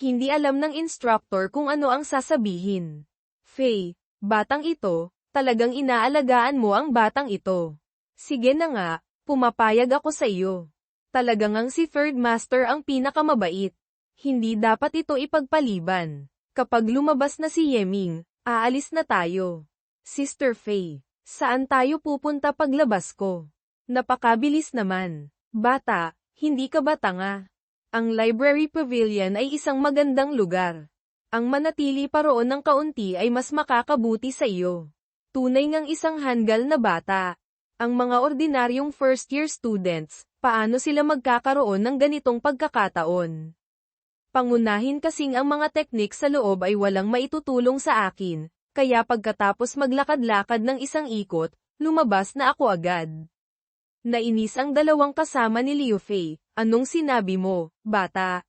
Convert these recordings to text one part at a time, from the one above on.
Hindi alam ng instructor kung ano ang sasabihin. Faye, batang ito, talagang inaalagaan mo ang batang ito. Sige na nga, pumapayag ako sa iyo. Talagang ang si Third Master ang pinakamabait. Hindi dapat ito ipagpaliban. Kapag lumabas na si Yeming, aalis na tayo. Sister Faye, saan tayo pupunta paglabas ko? Napakabilis naman. Bata, hindi ka ba tanga? Ang Library Pavilion ay isang magandang lugar. Ang manatili pa roon ng kaunti ay mas makakabuti sa iyo. Tunay ngang isang hanggal na bata. Ang mga ordinaryong first-year students, paano sila magkakaroon ng ganitong pagkakataon? Pangunahin kasing ang mga teknik sa loob ay walang maitutulong sa akin, kaya pagkatapos maglakad-lakad ng isang ikot, lumabas na ako agad. Nainis ang dalawang kasama ni Liu Fei. Anong sinabi mo, bata?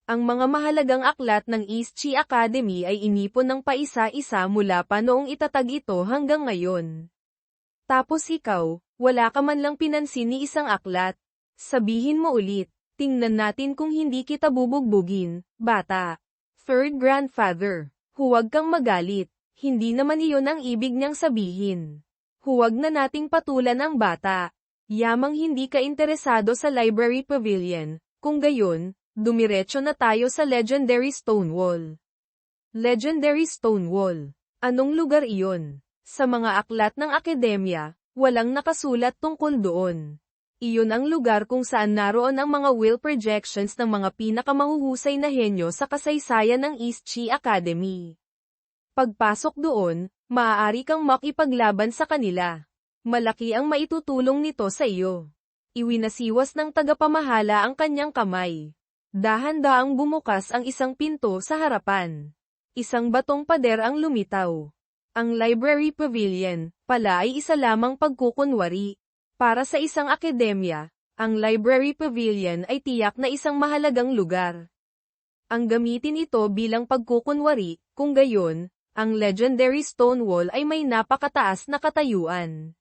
Ang mga mahalagang aklat ng East Chi Academy ay inipon ng paisa-isa mula pa noong itatag ito hanggang ngayon. Tapos ikaw, wala ka man lang pinansin ni isang aklat. Sabihin mo ulit, tingnan natin kung hindi kita bubugbugin, bata. Third grandfather, huwag kang magalit, hindi naman iyon ang ibig niyang sabihin. Huwag na nating patulan ang bata. Yamang hindi ka interesado sa Library Pavilion, kung gayon, dumiretso na tayo sa Legendary Stonewall. Legendary Stonewall. Anong lugar iyon? Sa mga aklat ng akademya, walang nakasulat tungkol doon. Iyon ang lugar kung saan naroon ang mga will projections ng mga pinakamahuhusay na henyo sa kasaysayan ng East Chi Academy. Pagpasok doon, maaari kang makipaglaban sa kanila. Malaki ang maitutulong nito sa iyo. Iwinasiwas ng tagapamahala ang kanyang kamay. Dahan-daang bumukas ang isang pinto sa harapan. Isang batong pader ang lumitaw. Ang Library Pavilion, pala ay isa lamang pagkukunwari. Para sa isang akademya, ang Library Pavilion ay tiyak na isang mahalagang lugar. Ang gamitin ito bilang pagkukunwari, kung gayon, ang Legendary Stonewall ay may napakataas na katayuan.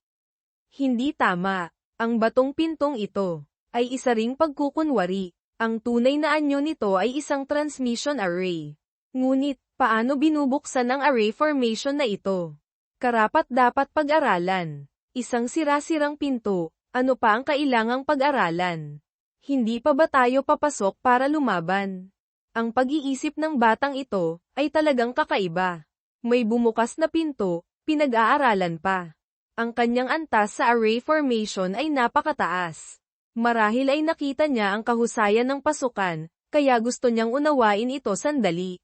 Hindi tama. Ang batong pintong ito ay isa ring pagkukunwari. Ang tunay na anyo nito ay isang transmission array. Ngunit, paano binubuksan ang array formation na ito? Karapat-dapat pag-aralan. Isang sira-sirang pinto, ano pa ang kailangang pag-aralan? Hindi pa ba tayo papasok para lumaban? Ang pag-iisip ng batang ito ay talagang kakaiba. May bumukas na pinto, pinag-aaralan pa. Ang kanyang antas sa array formation ay napakataas. Marahil ay nakita niya ang kahusayan ng pasukan, kaya gusto niyang unawain ito sandali.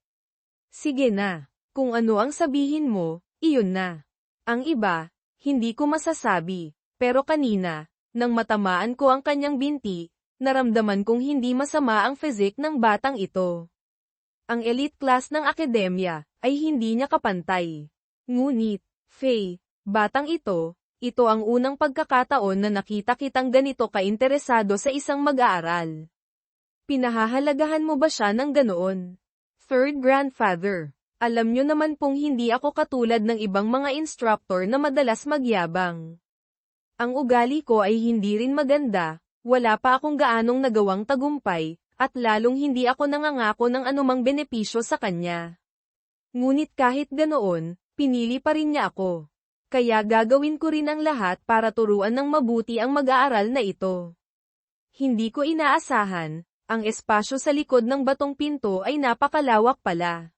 Sige na. Kung ano ang sabihin mo, iyon na. Ang iba, hindi ko masasabi. Pero kanina, nang matamaan ko ang kanyang binti, naramdaman kong hindi masama ang physique ng batang ito. Ang elite class ng akademya ay hindi niya kapantay. Ngunit, Faye, batang ito ang unang pagkakataon na nakita kitang ganito kainteresado sa isang mag-aaral. Pinahahalagahan mo ba siya ng ganoon? Third grandfather, alam nyo naman pong hindi ako katulad ng ibang mga instructor na madalas magyabang. Ang ugali ko ay hindi rin maganda, wala pa akong gaanong nagawang tagumpay, at lalong hindi ako nangangako ng anumang benepisyo sa kanya. Ngunit kahit ganoon, pinili pa rin niya ako. Kaya gagawin ko rin ang lahat para turuan ng mabuti ang mag-aaral na ito. Hindi ko inaasahan, ang espasyo sa likod ng batong pinto ay napakalawak pala.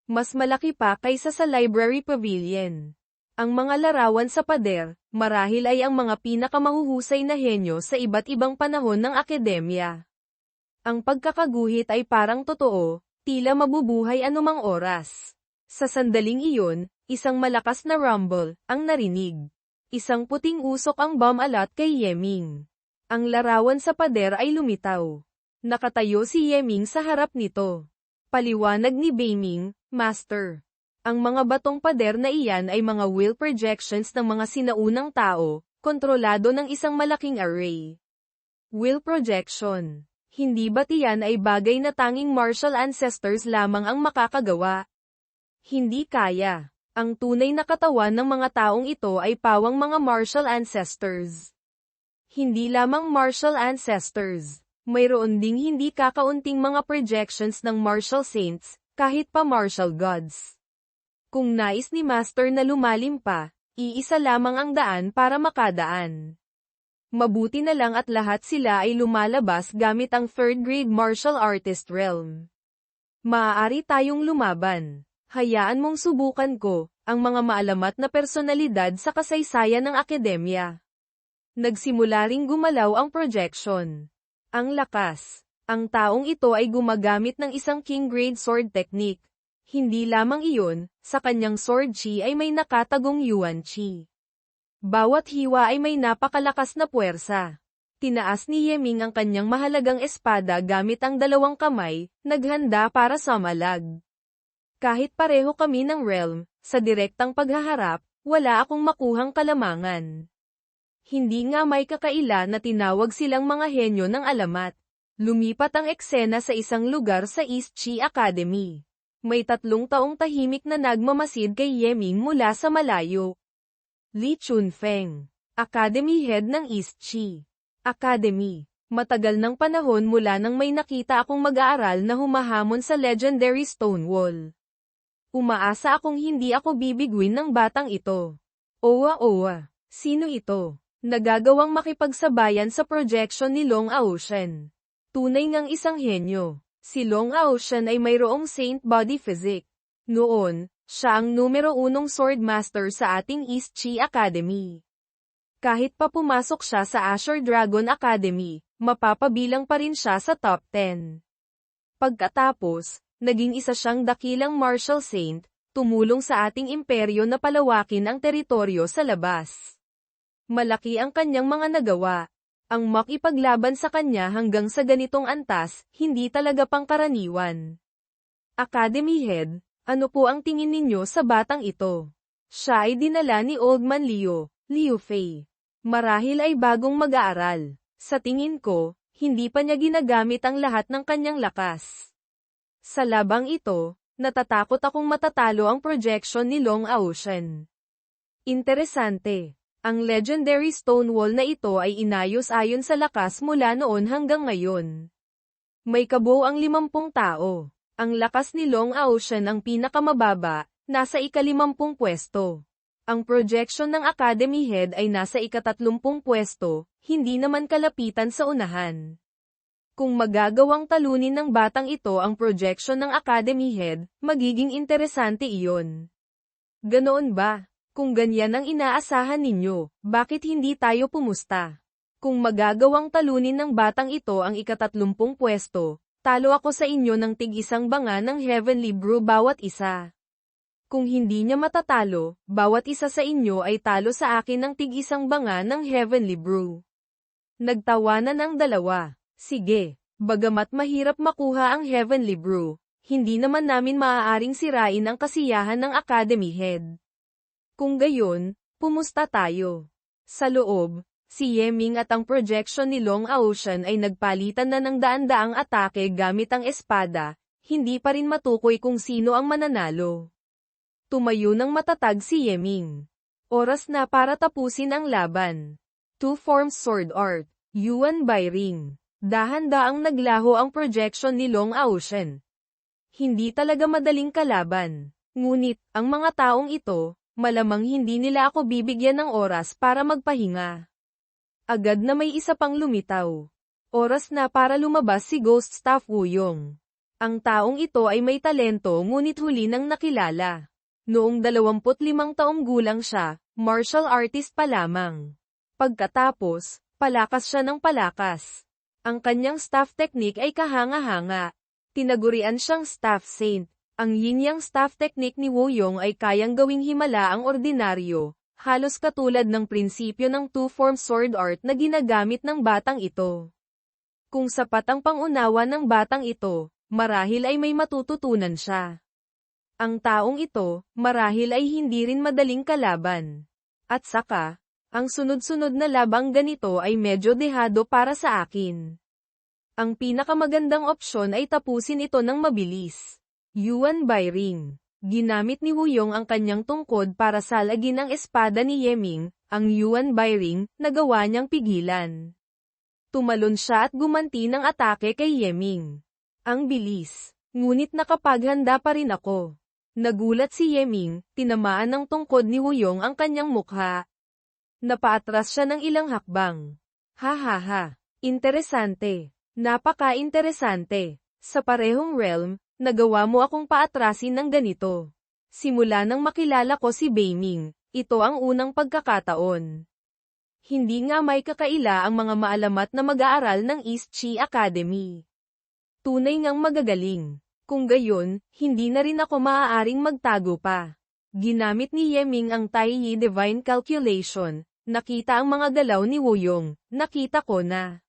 Mas malaki pa kaysa sa Library Pavilion. Ang mga larawan sa pader, marahil ay ang mga pinakamahuhusay na henyo sa iba't ibang panahon ng akademya. Ang pagkakaguhit ay parang totoo, tila mabubuhay anumang oras. Sa sandaling iyon, isang malakas na rumble ang narinig. Isang puting usok ang bumalat kay Yeming. Ang larawan sa pader ay lumitaw. Nakatayo si Yeming sa harap nito. Paliwanag ni Beiming, Master. Ang mga batong pader na iyan ay mga will projections ng mga sinaunang tao, kontrolado ng isang malaking array. Will projection. Hindi ba't iyan ay bagay na tanging martial ancestors lamang ang makakagawa? Hindi kaya. Ang tunay na katawan ng mga taong ito ay pawang mga martial ancestors. Hindi lamang martial ancestors. Mayroon ding hindi kakaunting mga projections ng martial saints, kahit pa martial gods. Kung nais ni Master na lumalim pa, iisa lamang ang daan para makadaan. Mabuti na lang at lahat sila ay lumalabas gamit ang third-grade martial artist realm. Maaari tayong lumaban. Hayaan mong subukan ko, ang mga maalamat na personalidad sa kasaysayan ng akademya. Nagsimula ring gumalaw ang projection. Ang lakas. Ang taong ito ay gumagamit ng isang king-grade sword technique. Hindi lamang iyon, sa kanyang sword chi ay may nakatagong yuan chi. Bawat hiwa ay may napakalakas na puwersa. Tinaas ni Yeming ang kanyang mahalagang espada gamit ang dalawang kamay, naghanda para sumalag. Kahit pareho kami ng realm, sa direktang paghaharap, wala akong makuhang kalamangan. Hindi nga may kakaila na tinawag silang mga henyo ng alamat. Lumipat ang eksena sa isang lugar sa East Chi Academy. May 3 taong tahimik na nagmamasid kay Yeming mula sa malayo. Li Chunfeng, Academy Head ng East Chi Academy. Matagal ng panahon mula nang may nakita akong mag-aaral na humahamon sa legendary Stonewall. Umaasa akong hindi ako bibiguin ng batang ito. Owa, sino ito? Nagagawang makipagsabayan sa projection ni Long Aoshan. Tunay ngang isang henyo. Si Long Aoshan ay mayroong saint body physique. Noon, siya ang numero 1 sword master sa ating East Chi Academy. Kahit pa pumasok siya sa Azure Dragon Academy, mapapabilang pa rin siya sa top 10. Pagkatapos, naging isa siyang dakilang martial saint, tumulong sa ating imperyo na palawakin ang teritoryo sa labas. Malaki ang kanyang mga nagawa. Ang makipaglaban sa kanya hanggang sa ganitong antas, hindi talaga pangkaraniwan. Academy Head, ano po ang tingin ninyo sa batang ito? Siya ay dinala ni Old Man Liu Fei. Marahil ay bagong mag-aaral. Sa tingin ko, hindi pa niya ginagamit ang lahat ng kanyang lakas. Sa labang ito, natatakot akong matatalo ang projection ni Long Aoshan. Interesante. Ang legendary Stonewall na ito ay inayos ayon sa lakas mula noon hanggang ngayon. May kabuo ang 50 tao. Ang lakas ni Long Aoshan ang pinakamababa, nasa ika-50 pwesto. Ang projection ng Academy Head ay nasa ika-30 pwesto, hindi naman kalapitan sa unahan. Kung magagawang talunin ng batang ito ang projection ng Academy Head, magiging interesante iyon. Ganoon ba? Kung ganyan ang inaasahan ninyo, bakit hindi tayo pumusta? Kung magagawang talunin ng batang ito ang ika-30 pwesto, talo ako sa inyo ng tig-isang banga ng Heavenly Brew bawat isa. Kung hindi niya matatalo, bawat isa sa inyo ay talo sa akin ng tig-isang banga ng Heavenly Brew. Nagtawanan ang dalawa. Sige, bagamat mahirap makuha ang Heavenly Brew, hindi naman namin maaaring sirain ang kasiyahan ng Academy Head. Kung gayon, pumusta tayo. Sa loob, si Yeming at ang projection ni Long Aoshan ay nagpalitan na ng daan-daang atake gamit ang espada, hindi pa rin matukoy kung sino ang mananalo. Tumayo ng matatag si Yeming. Oras na para tapusin ang laban. Two Forms Sword Art, Yuan by Ring. Dahan-daang naglaho ang projection ni Long Aoshan. Hindi talaga madaling kalaban. Ngunit, ang mga taong ito, malamang hindi nila ako bibigyan ng oras para magpahinga. Agad na may isa pang lumitaw. Oras na para lumabas si Ghost Staff Wuyong. Ang taong ito ay may talento ngunit huli nang nakilala. Noong 25 taong gulang siya, martial artist pa lamang. Pagkatapos, palakas siya ng palakas. Ang kanyang staff technique ay kahanga-hanga. Tinagurian siyang staff saint. Ang yin-yang staff technique ni Wuyong ay kayang gawing himala ang ordinaryo, halos katulad ng prinsipyo ng two-form sword art na ginagamit ng batang ito. Kung sapat ang pangunawa ng batang ito, marahil ay may matututunan siya. Ang taong ito, marahil ay hindi rin madaling kalaban. At saka, ang sunod-sunod na labang ganito ay medyo dehado para sa akin. Ang pinakamagandang opsyon ay tapusin ito ng mabilis. Yuan by Ring. Ginamit ni Wuyong ang kanyang tungkod para salagin ang espada ni Yeming, ang Yuan by Ring, nagawa niyang pigilan. Tumalon siya at gumanti ng atake kay Yeming. Ang bilis. Ngunit nakapaghanda pa rin ako. Nagulat si Yeming, tinamaan ng tungkod ni Wuyong ang kanyang mukha. Napaatras siya ng ilang hakbang. Ha ha ha. Interesante. Napaka-interesante. Sa parehong realm, nagawa mo akong paatrasin ng ganito. Simula nang makilala ko si Beiming, ito ang unang pagkakataon. Hindi nga may kakaila ang mga maalamat na mag-aaral ng East Chi Academy. Tunay ngang magagaling. Kung gayon, hindi na rin ako maaaring magtago pa. Ginamit ni Yeming ang Tai Yi Divine Calculation. Nakita ang mga galaw ni Wuyong. Nakita ko na.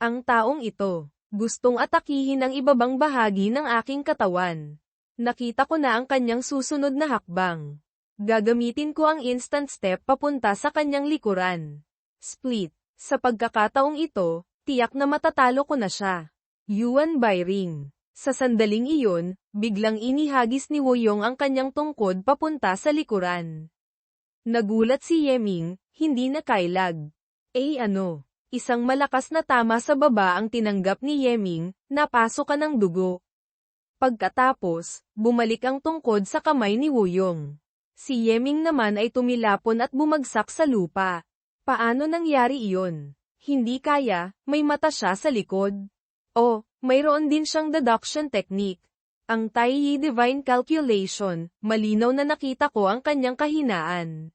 Ang taong ito, gustong atakihin ang ibabang bahagi ng aking katawan. Nakita ko na ang kanyang susunod na hakbang. Gagamitin ko ang instant step papunta sa kanyang likuran. Split. Sa pagkakataong ito, tiyak na matatalo ko na siya. Yuan Bai Ring. Sa sandaling iyon, biglang inihagis ni Wuyong ang kanyang tungkod papunta sa likuran. Nagulat si Yeming, hindi nakailag. Ano? Isang malakas na tama sa baba ang tinanggap ni Yeming, napasok ka ng dugo. Pagkatapos, bumalik ang tungkod sa kamay ni Wuyong. Si Yeming naman ay tumilapon at bumagsak sa lupa. Paano nangyari iyon? Hindi kaya, may mata siya sa likod. Mayroon din siyang deduction technique. Ang Tai Yi Divine Calculation, malinaw na nakita ko ang kanyang kahinaan.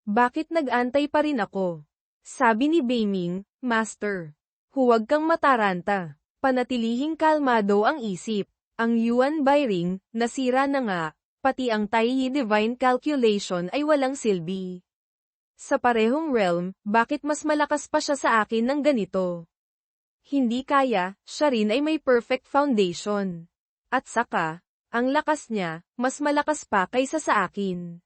Bakit nag-antay pa rin ako? Sabi ni Beiming, Master. Huwag kang mataranta. Panatilihing kalmado ang isip. Ang Yuan Bai Ring, nasira na nga, pati ang Tai Yi Divine Calculation ay walang silbi. Sa parehong realm, bakit mas malakas pa siya sa akin ng ganito? Hindi kaya, siya rin ay may perfect foundation. At saka, ang lakas niya, mas malakas pa kaysa sa akin.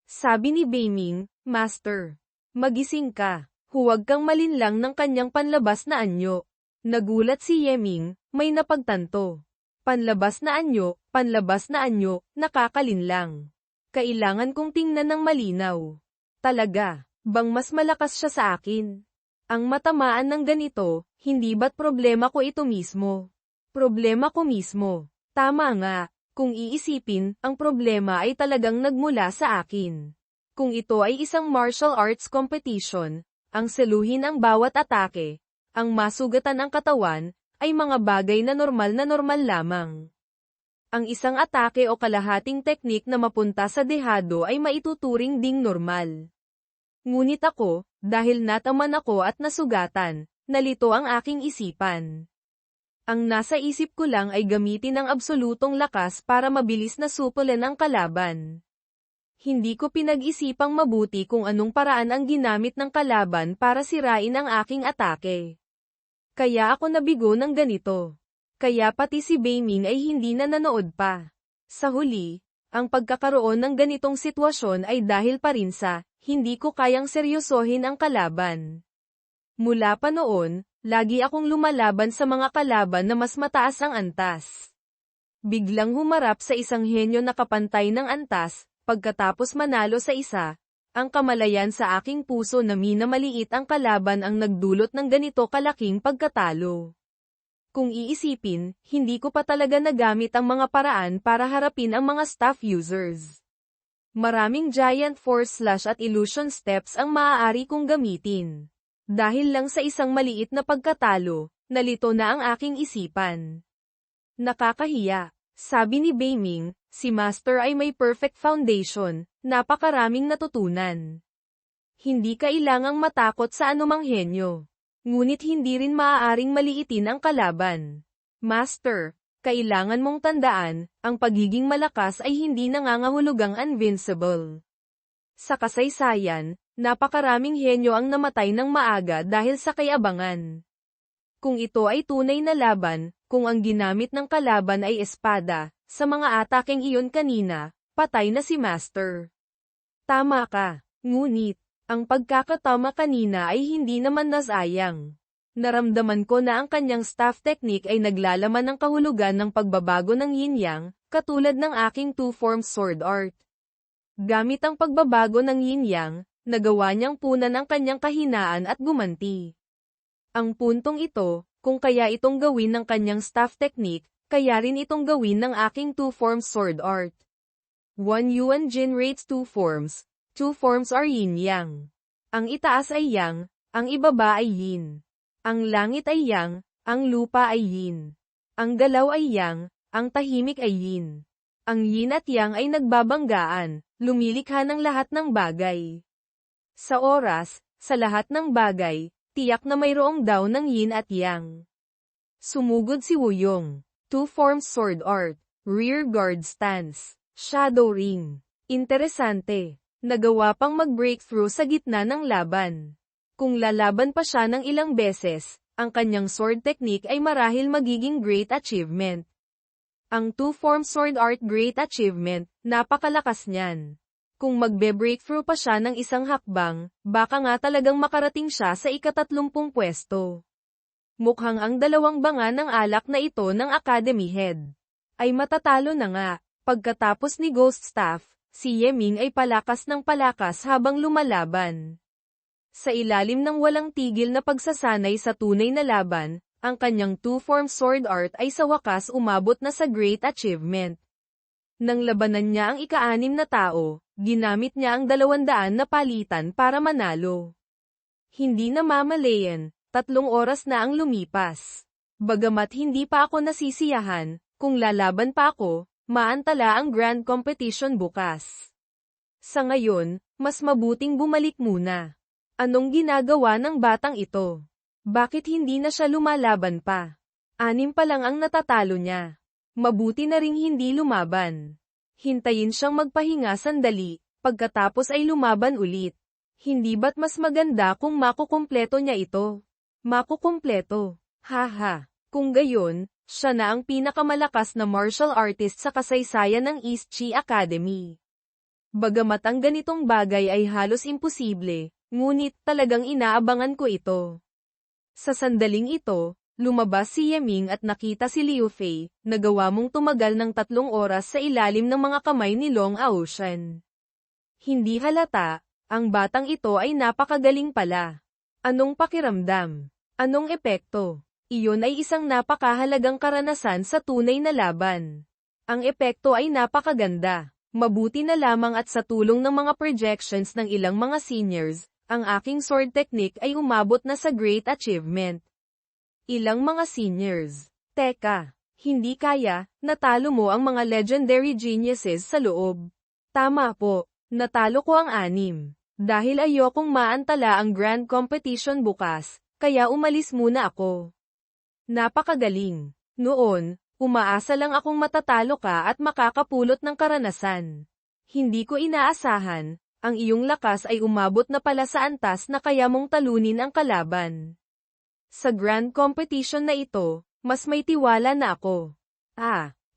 Sabi ni Beiming, Master. Magising ka. Huwag kang malinlang ng kanyang panlabas na anyo. Nagulat si Yeming, may napagtanto. Panlabas na anyo, nakakalinlang. Kailangan kong tingnan ng malinaw. Talaga, bang mas malakas siya sa akin? Ang matamaan ng ganito, hindi ba't problema ko ito mismo? Problema ko mismo. Tama nga, kung iisipin, ang problema ay talagang nagmula sa akin. Kung ito ay isang martial arts competition, ang seluhin ang bawat atake, ang masugatan ang katawan, ay mga bagay na normal lamang. Ang isang atake o kalahating teknik na mapunta sa dehado ay maituturing ding normal. Ngunit ako, dahil nataman ako at nasugatan, nalito ang aking isipan. Ang nasa isip ko lang ay gamitin ang absolutong lakas para mabilis na supulan ang kalaban. Hindi ko pinag-isipang mabuti kung anong paraan ang ginamit ng kalaban para sirain ang aking atake. Kaya ako nabigo ng ganito. Kaya pati si Beiming ay hindi na nanood pa. Sa huli, ang pagkakaroon ng ganitong sitwasyon ay dahil pa rin sa, hindi ko kayang seryosohin ang kalaban. Mula pa noon, lagi akong lumalaban sa mga kalaban na mas mataas ang antas. Biglang humarap sa isang henyo na kapantay ng antas, pagkatapos manalo sa isa, ang kamalayan sa aking puso na minamaliit ang kalaban ang nagdulot ng ganito kalaking pagkatalo. Kung iisipin, hindi ko pa talaga nagamit ang mga paraan para harapin ang mga staff users. Maraming Giant Force Slash at Illusion Steps ang maaari kong gamitin. Dahil lang sa isang maliit na pagkatalo, nalito na ang aking isipan. Nakakahiya. Sabi ni Beiming, si Master ay may perfect foundation, napakaraming natutunan. Hindi kailangang matakot sa anumang henyo. Ngunit hindi rin maaaring maliitin ang kalaban. Master, kailangan mong tandaan, ang pagiging malakas ay hindi nangangahulugang invincible. Sa kasaysayan, napakaraming henyo ang namatay ng maaga dahil sa kayabangan. Kung ito ay tunay na laban, kung ang ginamit ng kalaban ay espada, sa mga atakeng iyon kanina, patay na si Master. Tama ka, ngunit, ang pagkakatama kanina ay hindi naman nasayang. Naramdaman ko na ang kanyang staff technique ay naglalaman ng kahulugan ng pagbabago ng yin-yang, katulad ng aking two-form sword art. Gamit ang pagbabago ng yin-yang, nagawa niyang punan ang kanyang kahinaan at gumanti. Ang puntong ito, kung kaya itong gawin ng kanyang staff technique, kaya rin itong gawin ng aking two-form sword art. 1 Yuan Jin rates 2 forms. 2 forms are yin-yang. Ang itaas ay yang, ang ibaba ay yin. Ang langit ay yang, ang lupa ay yin. Ang galaw ay yang, ang tahimik ay yin. Ang yin at yang ay nagbabanggaan, lumilikha ng lahat ng bagay. Sa oras, sa lahat ng bagay, tiyak na mayroong daw ng yin at yang. Sumugod si Wuyong. 2 forms sword art, rear guard stance, shadow ring. Interesante. Nagawa pang mag-breakthrough sa gitna ng laban. Kung lalaban pa siya ng ilang beses, ang kanyang sword technique ay marahil magiging great achievement. Ang 2-form sword art great achievement, napakalakas niyan. Kung magbe-breakthrough pa siya ng isang hakbang, baka nga talagang makarating siya sa ika-30 pwesto. Mukhang ang dalawang banga ng alak na ito ng Academy Head ay matatalo na nga. Pagkatapos ni Ghost Staff, si Yeming ay palakas ng palakas habang lumalaban. Sa ilalim ng walang tigil na pagsasanay sa tunay na laban, ang kanyang 2-form sword art ay sa wakas umabot na sa great achievement. Nang labanan niya ang ika-6 na tao, ginamit niya ang 200 na palitan para manalo. Hindi na mamalayan, 3 oras na ang lumipas. Bagamat hindi pa ako nasisiyahan, kung lalaban pa ako, maantala ang grand competition bukas. Sa ngayon, mas mabuting bumalik muna. Anong ginagawa ng batang ito? Bakit hindi na siya lumalaban pa? 6 pa lang ang natatalo niya. Mabuti na ring hindi lumaban. Hintayin siyang magpahinga sandali, pagkatapos ay lumaban ulit. Hindi ba't mas maganda kung makukumpleto niya ito? Makukumpleto. Haha. Kung gayon, siya na ang pinakamalakas na martial artist sa kasaysayan ng East Chi Academy. Bagamat ang ganitong bagay ay halos imposible, ngunit talagang inaabangan ko ito. Sa sandaling ito, lumabas si Yeming at nakita si Liu Fei, nagawa mong tumagal ng 3 oras sa ilalim ng mga kamay ni Long Aoshan. Hindi halata, ang batang ito ay napakagaling pala. Anong pakiramdam? Anong epekto? Iyon ay isang napakahalagang karanasan sa tunay na laban. Ang epekto ay napakaganda. Mabuti na lamang at sa tulong ng mga projections ng ilang mga seniors, ang aking sword technique ay umabot na sa great achievement. Ilang mga seniors. Teka, hindi kaya, natalo mo ang mga legendary geniuses sa loob. Tama po, natalo ko ang 6. Dahil ayokong maantala ang grand competition bukas, kaya umalis muna ako. Napakagaling. Noon, umaasa lang akong matatalo ka at makakapulot ng karanasan. Hindi ko inaasahan, ang iyong lakas ay umabot na pala sa antas na kaya mong talunin ang kalaban. Sa grand competition na ito, mas may tiwala na ako.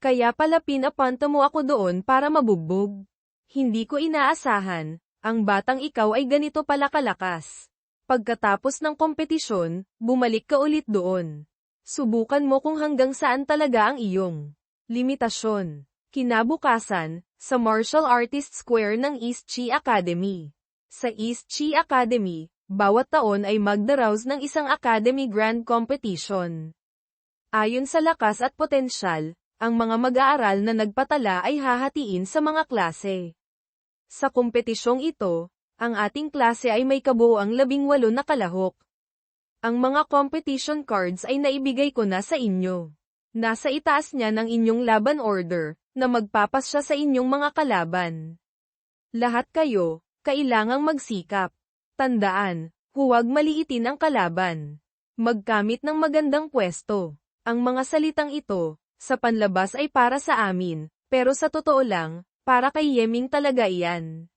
Kaya pala pinapunta mo ako doon para mabugbog. Hindi ko inaasahan, ang batang ikaw ay ganito pala kalakas. Pagkatapos ng kompetisyon, bumalik ka ulit doon. Subukan mo kung hanggang saan talaga ang iyong limitasyon. Kinabukasan, sa Martial Artist Square ng East Chi Academy. Sa East Chi Academy, bawat taon ay magdaraos ng isang Academy Grand Competition. Ayon sa lakas at potensyal, ang mga mag-aaral na nagpatala ay hahatiin sa mga klase. Sa kompetisyong ito, ang ating klase ay may kabuoang 18 na kalahok. Ang mga competition cards ay naibigay ko na sa inyo. Nasa itaas niya ng inyong laban order, na magpapasya sa inyong mga kalaban. Lahat kayo, kailangang magsikap. Tandaan, huwag maliitin ang kalaban. Magkamit ng magandang pwesto. Ang mga salitang ito, sa panlabas ay para sa amin, pero sa totoo lang, para kay Yeming talaga iyan.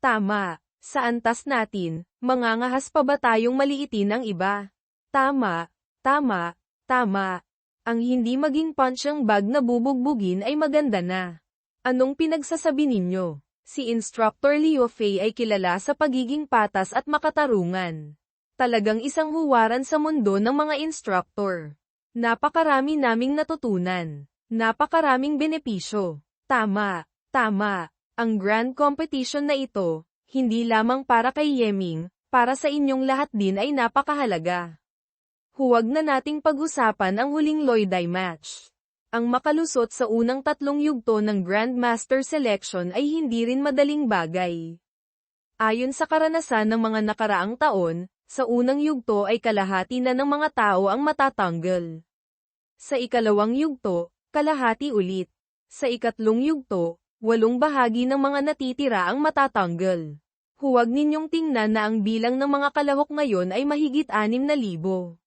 Tama. Sa antas natin, mangangahas pa ba tayong maliitin ang iba? Tama, tama, tama. Ang hindi maging punching bag na bubugbugin ay maganda na. Anong pinagsasabi ninyo? Si Instructor Liu Fei ay kilala sa pagiging patas at makatarungan. Talagang isang huwaran sa mundo ng mga instructor. Napakarami naming natutunan. Napakaraming benepisyo. Tama, tama. Ang grand competition na ito, hindi lamang para kay Yeming, para sa inyong lahat din ay napakahalaga. Huwag na nating pag-usapan ang huling Loidai match. Ang makalusot sa unang 3 yugto ng Grandmaster Selection ay hindi rin madaling bagay. Ayon sa karanasan ng mga nakaraang taon, sa unang yugto ay kalahati na ng mga tao ang matatanggal. Sa ikalawang yugto, kalahati ulit. Sa ikatlong yugto, 8 bahagi ng mga natitira ang matatanggal. Huwag ninyong tingnan na ang bilang ng mga kalahok ngayon ay mahigit 6,000.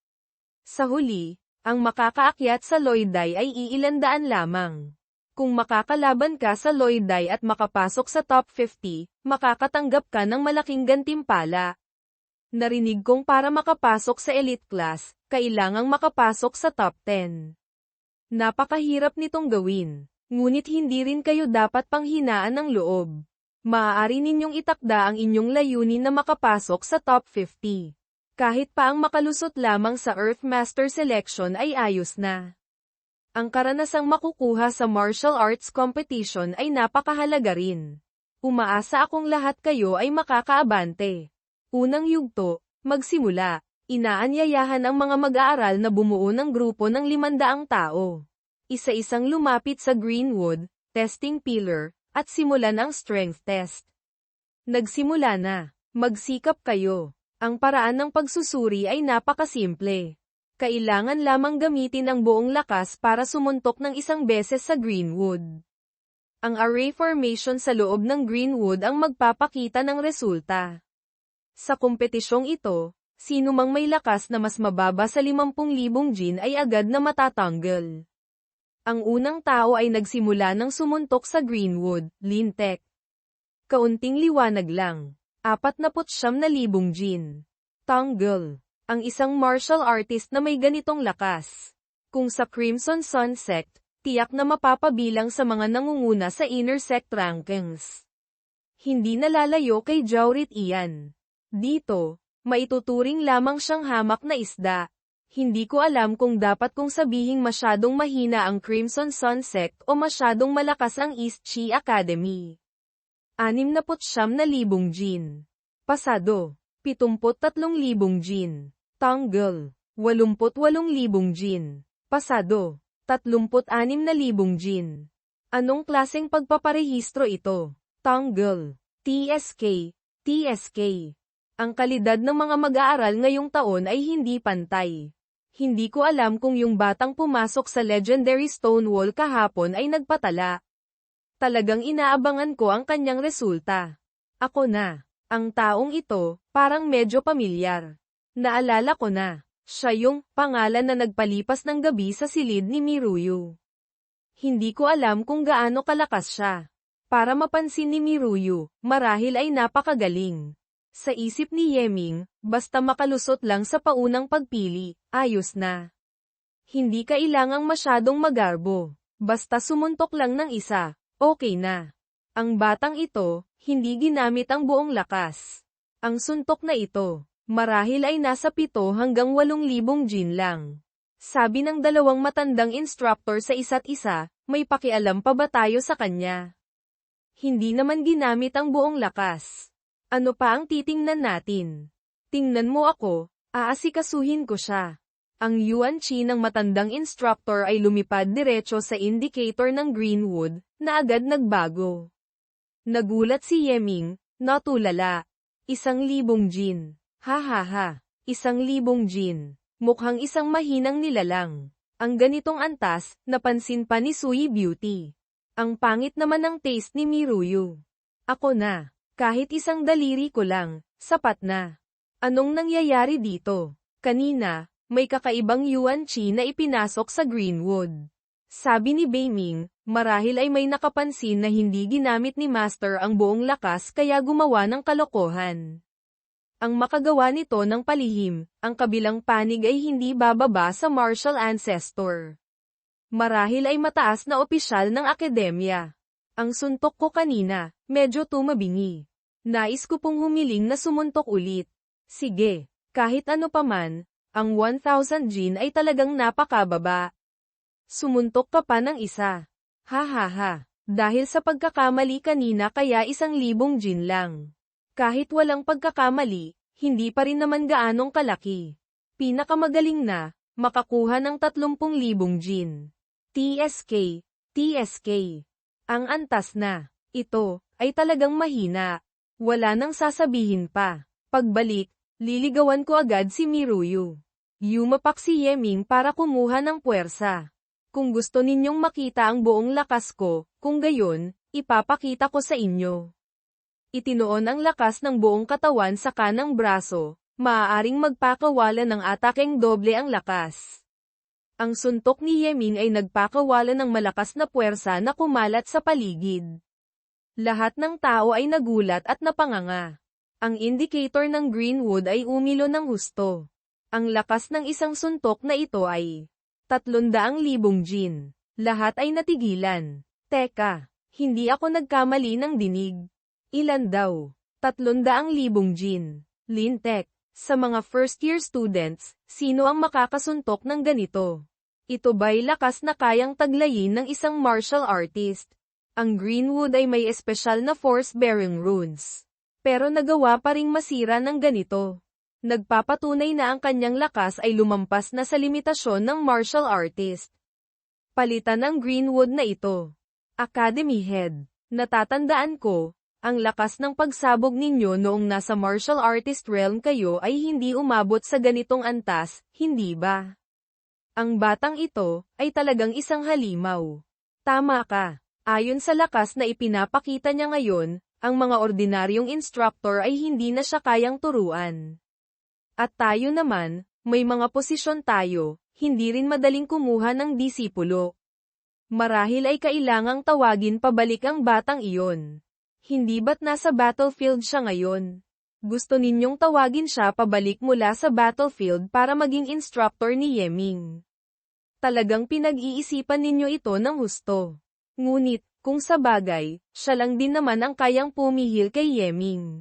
Sa huli, ang makakaakyat sa Loidai ay iilandaan lamang. Kung makakalaban ka sa Loidai at makapasok sa top 50, makakatanggap ka ng malaking gantimpala. Narinig kong para makapasok sa elite class, kailangang makapasok sa top 10. Napakahirap nitong gawin, ngunit hindi rin kayo dapat panghinaan ng loob. Maaari ninyong itakda ang inyong layunin na makapasok sa top 50. Kahit pa ang makalusot lamang sa Earthmaster Selection ay ayos na. Ang karanasang makukuha sa martial arts competition ay napakahalaga rin. Umaasa akong lahat kayo ay makakaabante. Unang yugto, magsimula. Inaanyayahan ang mga mag-aaral na bumuo ng grupo ng 500 tao. Isa-isang lumapit sa Greenwood, testing pillar, at simulan ang strength test. Nagsimula na. Magsikap kayo. Ang paraan ng pagsusuri ay napakasimple. Kailangan lamang gamitin ang buong lakas para sumuntok ng isang beses sa Greenwood. Ang array formation sa loob ng Greenwood ang magpapakita ng resulta. Sa kompetisyong ito, sino mang may lakas na mas mababa sa 50,000 Jin ay agad na matatanggal. Ang unang tao ay nagsimula ng sumuntok sa Greenwood, Lintek. Kaunting liwanag lang. 49,000 Jin. Tanggal. Ang isang martial artist na may ganitong lakas. Kung sa Crimson Sun Sect, tiyak na mapapabilang sa mga nangunguna sa inner sect rankings. Hindi nalalayo kay Jaurit iyan. Dito, maituturing lamang siyang hamak na isda. Hindi ko alam kung dapat kong sabihing masyadong mahina ang Crimson Sun Sect o masyadong malakas ang East Chi Academy. 69,000 Jin. Pasado. 73,000 Jin. Tanggal. 88,000 Jin. Pasado. 36,000 Jin. Anong klaseng pagpaparehistro ito? Tanggal. TSK. TSK. Ang kalidad ng mga mag-aaral ngayong taon ay hindi pantay. Hindi ko alam kung yung batang pumasok sa Legendary Stonewall kahapon ay nagpatala. Talagang inaabangan ko ang kanyang resulta. Ako na. Ang taong ito, parang medyo pamilyar. Naalala ko na. Siya yung pangalan na nagpalipas ng gabi sa silid ni Miruyu. Hindi ko alam kung gaano kalakas siya. Para mapansin ni Miruyu, marahil ay napakagaling. Sa isip ni Yeming, basta makalusot lang sa paunang pagpili, ayos na. Hindi kailangang masyadong magarbo. Basta sumuntok lang ng isa, okay na. Ang batang ito, hindi ginamit ang buong lakas. Ang suntok na ito, marahil ay nasa 7 hanggang 8,000 Jin lang. Sabi ng dalawang matandang instructor sa isa't isa, may pakialam pa ba tayo sa kanya? Hindi naman ginamit ang buong lakas. Ano pa ang titingnan natin? Tingnan mo ako, aasikasuhin ko siya. Ang Yuan Chi ng matandang instructor ay lumipad diretso sa indicator ng Greenwood, na agad nagbago. Nagulat si Yeming, natulala. 1,000 Jin. Ha ha ha. 1,000 Jin. Mukhang isang mahinang nilalang. Ang ganitong antas, napansin pa ni Sui Beauty. Ang pangit naman ng taste ni Miruyu. Ako na. Kahit isang daliri ko lang, sapat na. Anong nangyayari dito? Kanina, may kakaibang Yuan Chi na ipinasok sa Greenwood. Sabi ni Beiming, marahil ay may nakapansin na hindi ginamit ni Master ang buong lakas kaya gumawa ng kalokohan. Ang makagawa nito ng palihim, ang kabilang panig ay hindi bababa sa martial ancestor. Marahil ay mataas na opisyal ng akademya. Ang suntok ko kanina, medyo tumabingi. Nais ko pong humiling na sumuntok ulit. Sige, kahit ano paman, ang 1,000 Jin ay talagang napakababa. Sumuntok ka pa ng isa. Ha ha ha, dahil sa pagkakamali kanina kaya 1,000 Jin lang. Kahit walang pagkakamali, hindi pa rin naman gaanong kalaki. Pinakamagaling na, makakuha ng 30,000 gin. TSK, TSK. Ang antas na. Ito, ay talagang mahina. Wala nang sasabihin pa. Pagbalik, liligawan ko agad si Miruyu. Yumapak si Yeming para kumuha ng puwersa. Kung gusto ninyong makita ang buong lakas ko, kung gayon, ipapakita ko sa inyo. Itinoon ang lakas ng buong katawan sa kanang braso, maaaring magpakawala ng atakeng doble ang lakas. Ang suntok ni Yeming ay nagpakawala ng malakas na puwersa na kumalat sa paligid. Lahat ng tao ay nagulat at napanganga. Ang indicator ng Greenwood ay umilo ng husto. Ang lakas ng isang suntok na ito ay 300,000 gin. Lahat ay natigilan. Teka, hindi ako nagkamali ng dinig. Ilan daw? 300,000 gin. Lintek. Sa mga first-year students, sino ang makakasuntok ng ganito? Ito ba'y lakas na kayang taglayin ng isang martial artist? Ang Greenwood ay may espesyal na force-bearing runes. Pero nagawa pa ring masira ng ganito. Nagpapatunay na ang kanyang lakas ay lumampas na sa limitasyon ng martial artist. Palitan ang Greenwood na ito. Academy Head. Natatandaan ko, ang lakas ng pagsabog ninyo noong nasa martial artist realm kayo ay hindi umabot sa ganitong antas, hindi ba? Ang batang ito, ay talagang isang halimaw. Tama ka. Ayon sa lakas na ipinapakita niya ngayon, ang mga ordinaryong instructor ay hindi na siya kayang turuan. At tayo naman, may mga posisyon tayo, hindi rin madaling kumuha ng disipulo. Marahil ay kailangang tawagin pabalik ang batang iyon. Hindi ba't nasa battlefield siya ngayon? Gusto ninyong tawagin siya pabalik mula sa battlefield para maging instructor ni Yeming. Talagang pinag-iisipan ninyo ito ng husto. Ngunit, kung sa bagay, siya lang din naman ang kayang pumihil kay Yeming.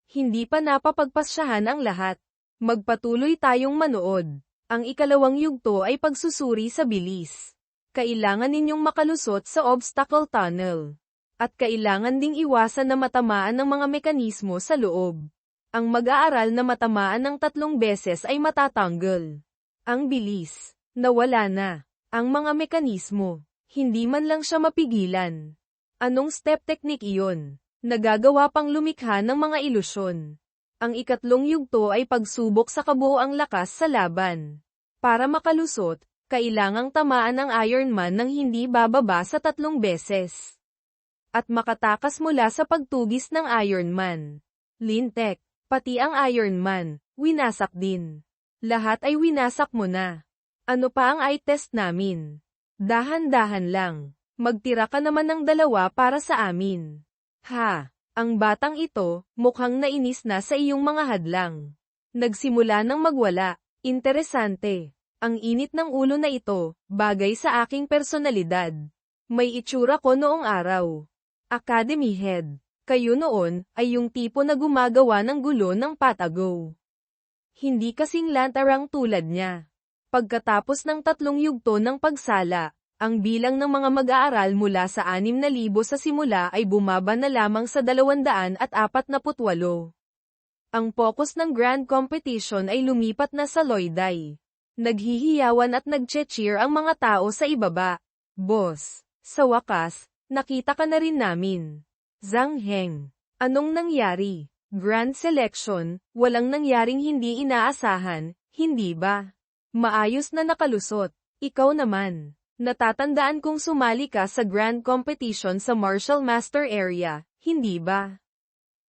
Hindi pa napapagpasyahan ang lahat. Magpatuloy tayong manood. Ang ikalawang yugto ay pagsusuri sa bilis. Kailangan ninyong makalusot sa obstacle tunnel. At kailangan ding iwasan na matamaan ng mga mekanismo sa loob. Ang mag-aaral na matamaan ng 3 beses ay matatanggal. Ang bilis. Nawala na. Ang mga mekanismo. Hindi man lang siya mapigilan. Anong step technique iyon? Nagagawa pang lumikha ng mga ilusyon. Ang ikatlong yugto ay pagsubok sa kabuoang lakas sa laban. Para makalusot, kailangang tamaan ang Iron Man ng hindi bababa sa 3 beses. At makatakas mula sa pagtugis ng Iron Man. Lintek, pati ang Iron Man, winasak din. Lahat ay winasak mo na. Ano pa ang eye test namin? Dahan-dahan lang. Magtira ka naman ng 2 para sa amin. Ha, ang batang ito, mukhang nainis na sa iyong mga hadlang. Nagsimula nang magwala. Interesante. Ang init ng ulo na ito, bagay sa aking personalidad. May itsura ko noong araw. Academy Head. Kayo noon, ay yung tipo na gumagawa ng gulo ng patago. Hindi kasing lantarang tulad niya. Pagkatapos ng 3 yugto ng pagsala, ang bilang ng mga mag-aaral mula sa 6,000 sa simula ay bumaba na lamang sa 248. Ang focus ng grand competition ay lumipat na sa Loiday. Naghihiyawan at nagche-cheer ang mga tao sa ibaba. Boss, sa wakas, nakita ka na rin namin. Zhang Heng. Anong nangyari? Grand selection, walang nangyaring hindi inaasahan, hindi ba? Maayos na nakalusot. Ikaw naman. Natatandaan kong sumali ka sa grand competition sa Martial Master Area, hindi ba?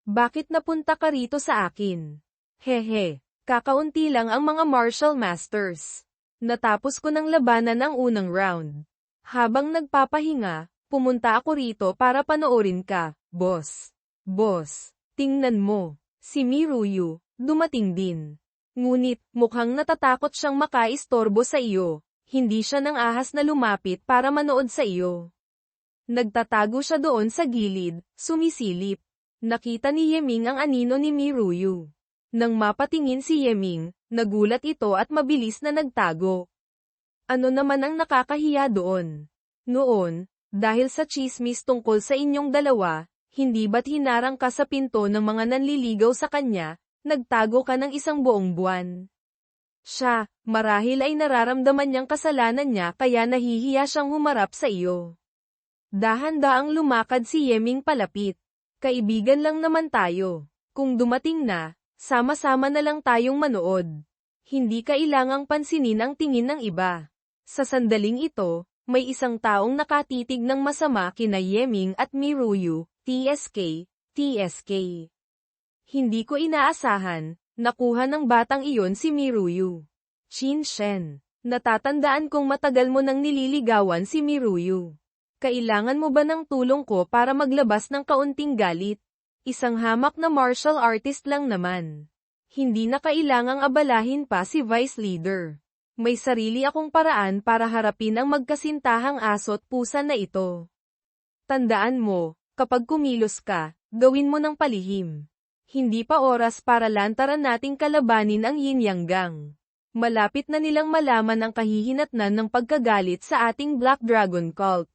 Bakit napunta ka rito sa akin? Hehe, kakaunti lang ang mga Martial Masters. Natapos ko ng labanan ang unang round. Habang nagpapahinga, pumunta ako rito para panoorin ka, boss. Boss, tingnan mo. Si Miruyu, dumating din. Ngunit, mukhang natatakot siyang makaistorbo sa iyo. Hindi siya nang ahas na lumapit para manood sa iyo. Nagtatago siya doon sa gilid, sumisilip. Nakita ni Yeming ang anino ni Miruyu. Nang mapatingin si Yeming, nagulat ito at mabilis na nagtago. Ano naman ang nakakahiya doon? Noon, dahil sa tsismis tungkol sa inyong dalawa, hindi ba't hinarang ka sa pinto ng mga nanliligaw sa kanya, nagtago ka ng 1 buong buwan? Siya, marahil ay nararamdaman niyang kasalanan niya kaya nahihiya siyang humarap sa iyo. Dahan-daang lumakad si Yeming palapit. Kaibigan lang naman tayo. Kung dumating na, sama-sama na lang tayong manood. Hindi kailangang pansinin ang tingin ng iba. Sa sandaling ito, may isang taong nakatitig ng masama kina Yeming at Miruyu, TSK. Hindi ko inaasahan, nakuha ng batang iyon si Miruyu. Qin Shen, natatandaan kong matagal mo nang nililigawan si Miruyu. Kailangan mo ba ng tulong ko para maglabas ng kaunting galit? Isang hamak na martial artist lang naman. Hindi na kailangang abalahin pa si Vice Leader. May sarili akong paraan para harapin ang magkasintahang aso't pusa na ito. Tandaan mo, kapag kumilos ka, gawin mo ng palihim. Hindi pa oras para lantaran nating kalabanin ang Yin Yang Gang. Malapit na nilang malaman ang kahihinatnan ng pagkagalit sa ating Black Dragon Cult.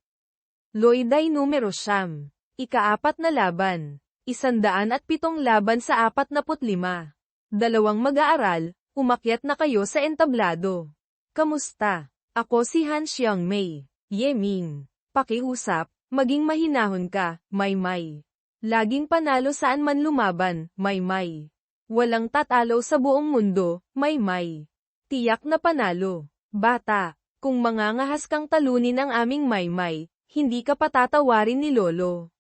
Loiday numero siyam. Ika-4 na laban. 107 laban sa 45. Dalawang mag-aaral, umakyat na kayo sa entablado. Kamusta? Ako si Han Xiangmei. Yeming. Pakiusap, maging mahinahon ka, Maymay. Laging panalo saan man lumaban, Maymay. Walang tatalo sa buong mundo, Maymay. Tiyak na panalo. Bata, kung mangangahas kang talunin ang aming Maymay, hindi ka patatawarin ni Lolo.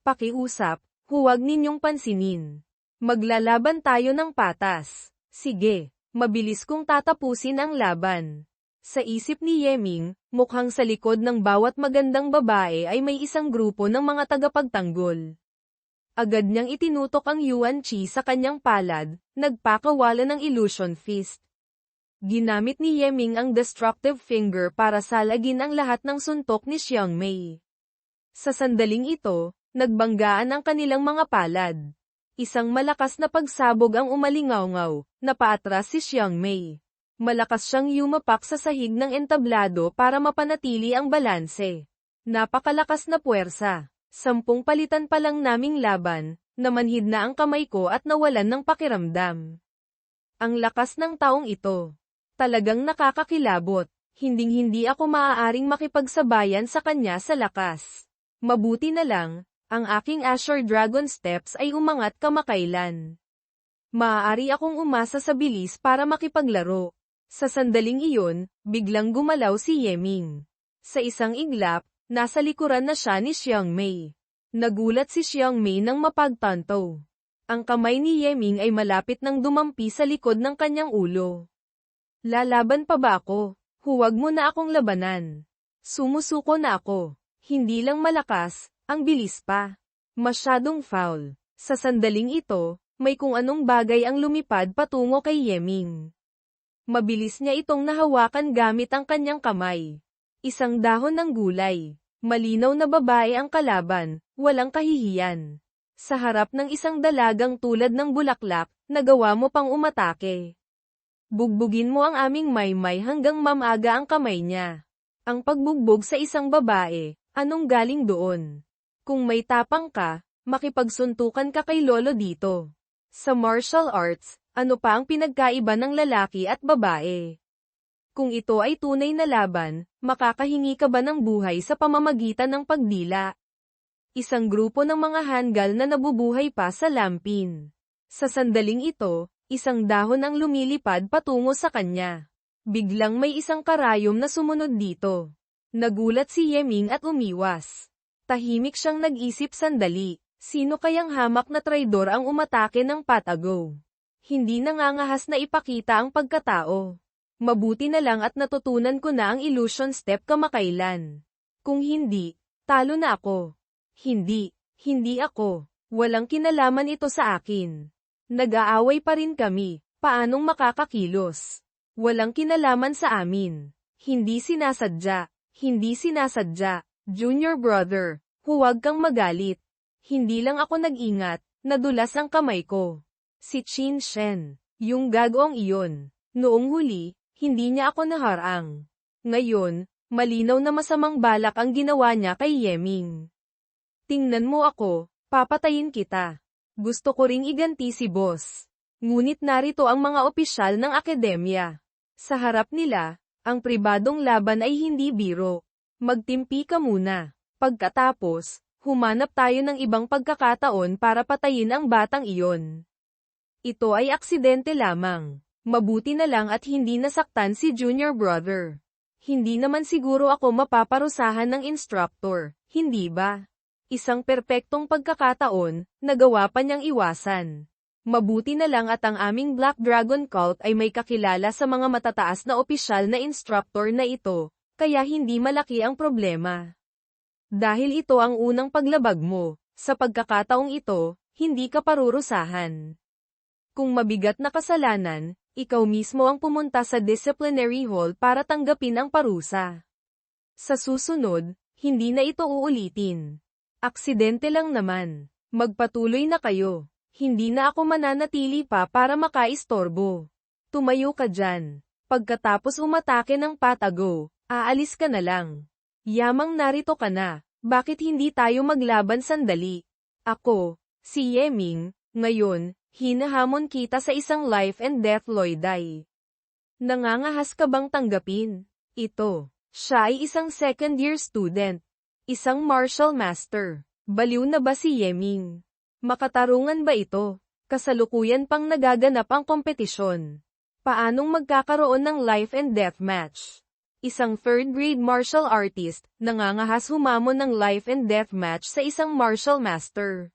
Pakiusap, huwag ninyong pansinin. Maglalaban tayo ng patas. Sige, mabilis kong tatapusin ang laban. Sa isip ni Yeming, mukhang sa likod ng bawat magandang babae ay may isang grupo ng mga tagapagtanggol. Agad niyang itinutok ang Yuan Chi sa kanyang palad, nagpakawala ng illusion fist. Ginamit ni Yeming ang destructive finger para salagin ang lahat ng suntok ni Xiangmei. Sa sandaling ito, nagbanggaan ang kanilang mga palad. Isang malakas na pagsabog ang umalingaw-ngaw, napaatras si Xiangmei. Malakas siyang yumapak sa sahig ng entablado para mapanatili ang balanse. Napakalakas na puwersa. 10 palitan pa lang naming laban, namanhid na ang kamay ko at nawalan ng pakiramdam. Ang lakas ng taong ito. Talagang nakakakilabot. Hinding-hindi ako maaaring makipagsabayan sa kanya sa lakas. Mabuti na lang, ang aking Azure Dragon Steps ay umangat kamakailan. Maaari akong umasa sa bilis para makipaglaro. Sa sandaling iyon, biglang gumalaw si Yeming. Sa isang iglap, nasa likuran na siya ni Xiangmei. Nagulat si Xiangmei nang mapagtanto. Ang kamay ni Yeming ay malapit nang dumampi sa likod ng kanyang ulo. Lalaban pa ba ako? Huwag mo na akong labanan. Sumusuko na ako. Hindi lang malakas, ang bilis pa. Masyadong foul. Sa sandaling ito, may kung anong bagay ang lumipad patungo kay Yeming. Mabilis niya itong nahawakan gamit ang kanyang kamay. Isang dahon ng gulay. Malinaw na babae ang kalaban, walang kahihiyan. Sa harap ng isang dalagang tulad ng bulaklak, nagawa mo pang umatake. Bugbugin mo ang aming Maymay hanggang mamaga ang kamay niya. Ang pagbugbog sa isang babae, anong galing doon? Kung may tapang ka, makipagsuntukan ka kay Lolo dito. Sa martial arts, ano pa ang pinagkaiba ng lalaki at babae? Kung ito ay tunay na laban, makakahingi ka ba ng buhay sa pamamagitan ng pagdila? Isang grupo ng mga hanggal na nabubuhay pa sa lampin. Sa sandaling ito, isang dahon ang lumilipad patungo sa kanya. Biglang may isang karayom na sumunod dito. Nagulat si Yeming at umiwas. Tahimik siyang nag-isip sandali. Sino kayang hamak na traidor ang umatake ng patago? Hindi nangangahas na ipakita ang pagkatao. Mabuti na lang at natutunan ko na ang illusion step kamakailan. Kung hindi, talo na ako. Hindi ako. Walang kinalaman ito sa akin. Nag-aaway pa rin kami, paanong makakakilos? Walang kinalaman sa amin. Hindi sinasadya. Junior brother, huwag kang magalit. Hindi lang ako nag-ingat, nadulas ang kamay ko. Si Qin Shen, yung gagawang iyon. Noong huli, hindi niya ako naharang. Ngayon, malinaw na masamang balak ang ginawa niya kay Yeming. Tingnan mo ako, papatayin kita. Gusto ko ring iganti si boss. Ngunit narito ang mga opisyal ng akademya. Sa harap nila, ang pribadong laban ay hindi biro. Magtimpi ka muna. Pagkatapos, humanap tayo ng ibang pagkakataon para patayin ang batang iyon. Ito ay aksidente lamang. Mabuti na lang at hindi nasaktan si junior brother. Hindi naman siguro ako mapaparusahan ng instructor, hindi ba? Isang perpektong pagkakataon, nagawa pa niyang iwasan. Mabuti na lang at ang aming Black Dragon Cult ay may kakilala sa mga matataas na opisyal na instructor na ito, kaya hindi malaki ang problema. Dahil ito ang unang paglabag mo, sa pagkakataong ito, hindi ka parurusahan. Kung mabigat na kasalanan, ikaw mismo ang pumunta sa disciplinary hall para tanggapin ang parusa. Sa susunod, hindi na ito uulitin. Aksidente lang naman. Magpatuloy na kayo. Hindi na ako mananatili pa para makaistorbo. Tumayo ka dyan. Pagkatapos umatake ng patago, aalis ka na lang. Yamang narito ka na, bakit hindi tayo maglaban sandali? Ako, si Yeming, ngayon, hinahamon kita sa isang life and death loiday. Nangangahas ka bang tanggapin? Ito, siya ay isang second-year student. Isang martial master. Baliw na ba si Yeming? Makatarungan ba ito? Kasalukuyan pang nagaganap ang kompetisyon. Paanong magkakaroon ng life and death match? Isang third-grade martial artist, nangangahas humamon ng life and death match sa isang martial master.